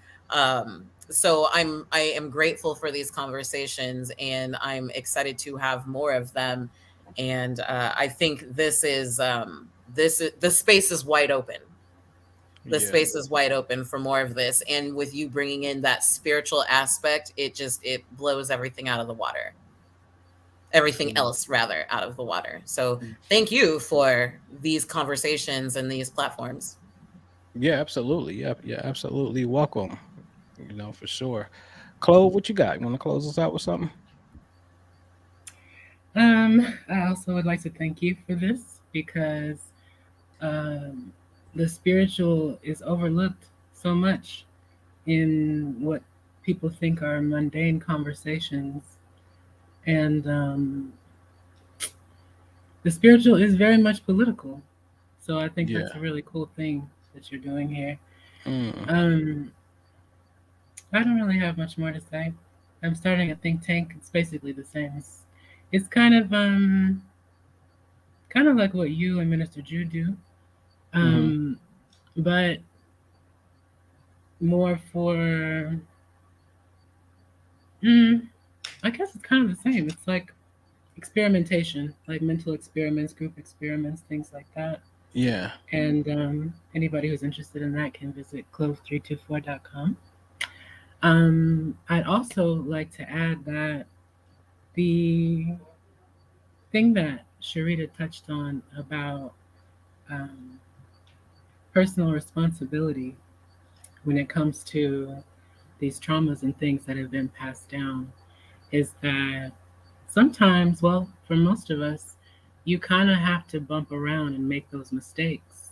So I am grateful for these conversations, and I'm excited to have more of them. And I think the space is wide open. The Yeah. space is wide open for more of this, and with you bringing in that spiritual aspect, it blows everything out of the water. everything Mm. else rather out of the water. So thank you for these conversations and these platforms. Yeah, absolutely. Yeah, yeah, absolutely. Welcome. For sure. Chloe, what you got? You want to close us out with something? I also would like to thank you for this because um, the spiritual is overlooked so much in what people think are mundane conversations. And the spiritual is very much political. So I think Yeah. that's a really cool thing that you're doing here. Mm. Um, I don't really have much more to say. I'm starting a think tank. It's basically the same. It's kind of like what you and Minister Jude do, Mm-hmm. um, but more for. Mm, I guess it's kind of the same. It's like experimentation, like mental experiments, group experiments, things like that. Yeah. And anybody who's interested in that can visit clove324.com. I'd also like to add that the thing that Sharita touched on about um, personal responsibility when it comes to these traumas and things that have been passed down is that sometimes, well, for most of us, you kind of have to bump around and make those mistakes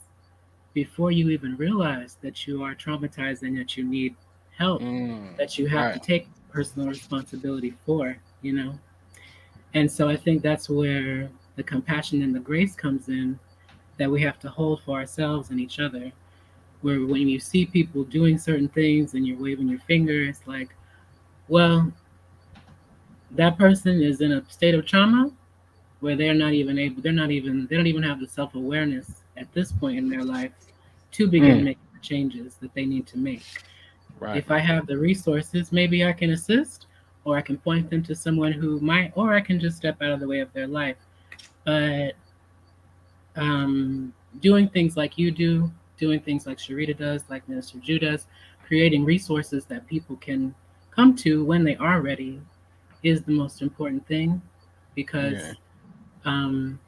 before you even realize that you are traumatized and that you need help, Mm. that you have Right. to take personal responsibility for, you know? And so I think that's where the compassion and the grace comes in that we have to hold for ourselves and each other. Where when you see people doing certain things and you're waving your finger, it's like, well, that person is in a state of trauma where they don't even have the self awareness at this point in their life to begin Mm. making the changes that they need to make. Right. If I have the resources, maybe I can assist, or I can point them to someone who might, or I can just step out of the way of their life. But um, doing things like you do, doing things like Sharita does, like Minister Jew does, creating resources that people can come to when they are ready is the most important thing because Yeah. um,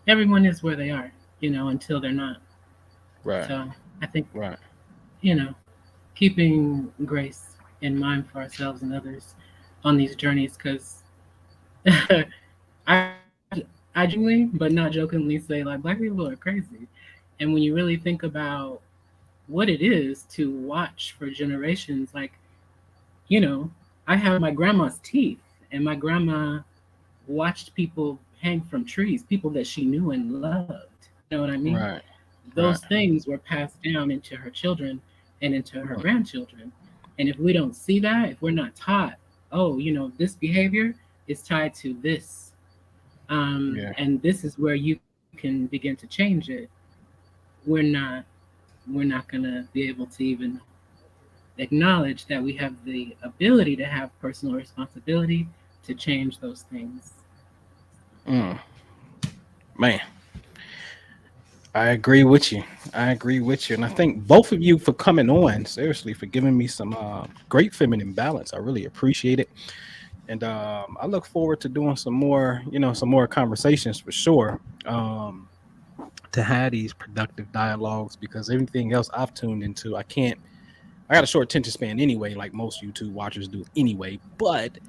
everyone is where they are, until they're not. Right. So I think, Right. you know, keeping grace in mind for ourselves and others on these journeys because I genuinely, but not jokingly, say like black people are crazy. And when you really think about what it is to watch for generations, like, you know, I have my grandma's teeth, and my grandma watched people hang from trees, people that she knew and loved. You know what I mean? Right. Those Right. things were passed down into her children and into her Mm. grandchildren. And if we don't see that, if we're not taught, oh, this behavior is tied to this, Yeah. and this is where you can begin to change it, we're not we're not gonna be able to even acknowledge that we have the ability to have personal responsibility to change those things. Mm. Man, I agree with you. I agree with you. And I thank both of you for coming on, seriously, for giving me some great feminine balance. I really appreciate it. And I look forward to doing some more conversations for sure. To have these productive dialogues because everything else I've tuned into, I got a short attention span anyway, like most YouTube watchers do anyway, but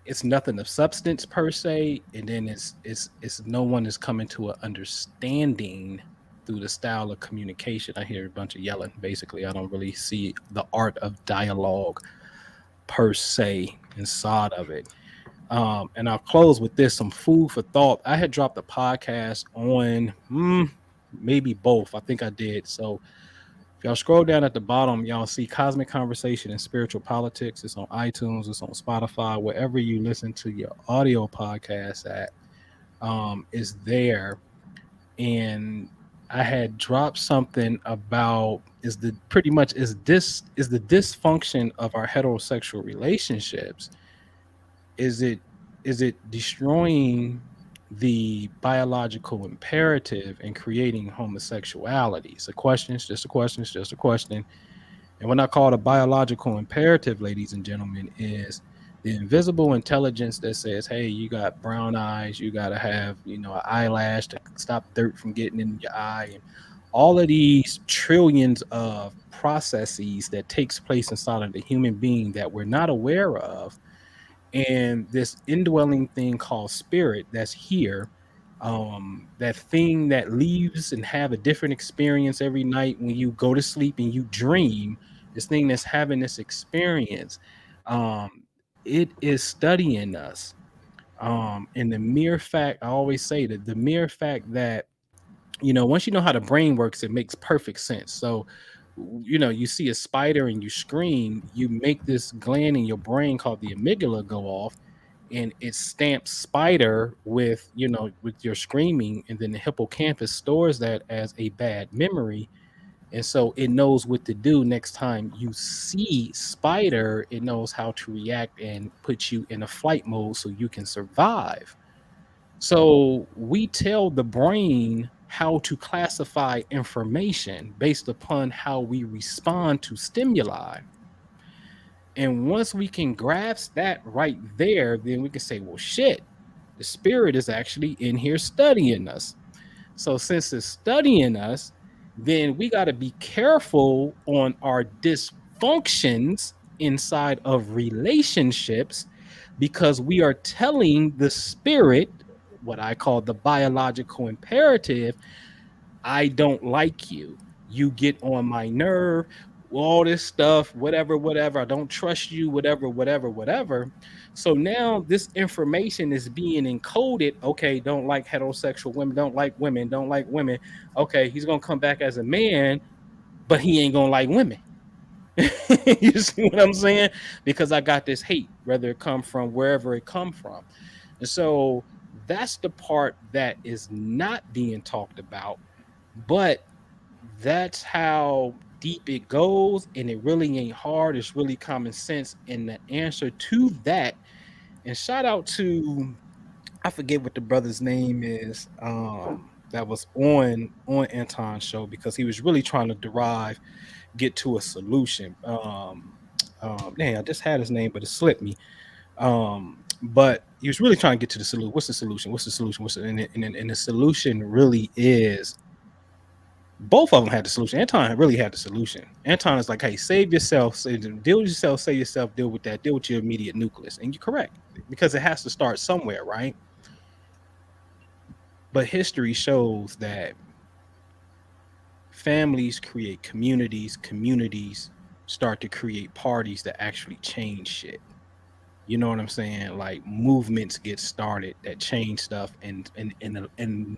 it's nothing of substance per se. And then it's no one is coming to an understanding through the style of communication. I hear a bunch of yelling. Basically, I don't really see the art of dialogue per se inside of it. And I'll close with this some food for thought. I had dropped a podcast on maybe both. I think I did. So if y'all scroll down at the bottom, y'all see Cosmic Conversation and Spiritual Politics. It's on iTunes, it's on Spotify, wherever you listen to your audio podcast at, is there. And I had dropped something about is the pretty much is the dysfunction of our heterosexual relationships, is it destroying the biological imperative and creating homosexuality? It's a question, it's just a question, it's just a question. And what I call the biological imperative, ladies and gentlemen, is The invisible intelligence that says, hey, you got brown eyes, you got to have, an eyelash to stop dirt from getting in your eye. And all of these trillions of processes that takes place inside of the human being that we're not aware of, and this indwelling thing called spirit that's here, that thing that leaves and have a different experience every night when you go to sleep and you dream, this thing that's having this experience, um it is studying us. And the mere fact, I always say that the mere fact that, once you know how the brain works, it makes perfect sense. So, you see a spider and you scream, you make this gland in your brain called the amygdala go off, and it stamps spider with, with your screaming, and then the hippocampus stores that as a bad memory. And so it knows what to do next time you see spider. It knows how to react and put you in a flight mode so you can survive. So we tell the brain how to classify information based upon how we respond to stimuli. And once we can grasp that right there, then we can say, well, shit, the spirit is actually in here studying us. So since it's studying us, then we got to be careful on our dysfunctions inside of relationships, because we are telling the spirit, what I call the biological imperative, I don't like you. You get on my nerve, all this stuff, whatever, whatever. I don't trust you, whatever, whatever, whatever. So now this information is being encoded. Okay, don't like heterosexual women, don't like women, don't like women. Okay, he's going to come back as a man, but he ain't going to like women. You see what I'm saying? Because I got this hate, whether it come from wherever it come from. And so that's the part that is not being talked about. But that's how deep it goes, and it really ain't hard. It's really common sense. And the answer to that, and shout out to, I forget what the brother's name is, that was on Anton's show, because he was really trying to get to a solution. Man, I just had his name, but it slipped me. But he was really trying to get to the solution. What's the solution? What's the solution? And the solution really is, both of them had the solution. Anton really had the solution. Anton is like, hey, save yourself, deal with yourself, save yourself, deal with that, deal with your immediate nucleus. And you're correct, because it has to start somewhere, right? But history shows that families create communities, communities start to create parties that actually change shit. You know what I'm saying? Like movements get started that change stuff, and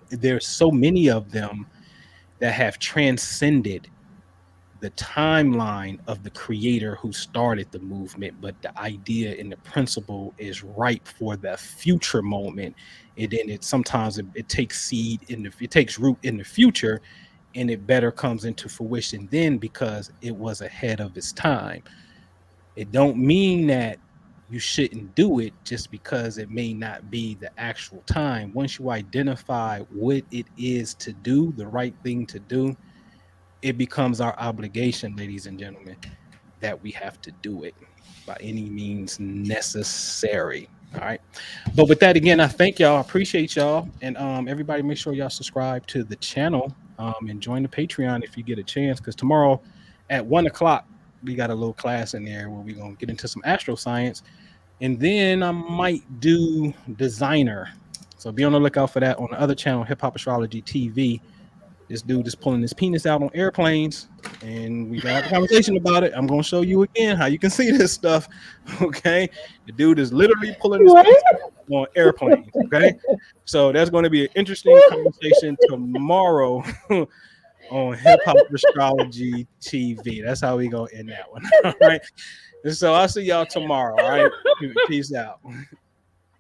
there's so many of them that have transcended the timeline of the creator who started the movement, but the idea and the principle is ripe for the future moment. And then it takes it takes root in the future, and it better comes into fruition then, because it was ahead of its time. It don't mean that you shouldn't do it just because it may not be the actual time. Once you identify what it is to do, the right thing to do, it becomes our obligation, ladies and gentlemen, that we have to do it by any means necessary. All right. But with that, again, I thank y'all. I appreciate y'all. And everybody, make sure y'all subscribe to the channel, and join the Patreon if you get a chance. Because tomorrow at 1 o'clock, we got a little class in there where we're going to get into some astroscience. And then I might do designer. So be on the lookout for that on the other channel, Hip Hop Astrology TV. This dude is pulling his penis out on airplanes, and we got a conversation about it. I'm going to show you again how you can see this stuff. Okay. The dude is literally pulling his penis out on airplanes. Okay. So that's going to be an interesting conversation tomorrow on Hip Hop Astrology TV. That's how we go in that one. All right. And so I'll see y'all tomorrow. All right. Peace out.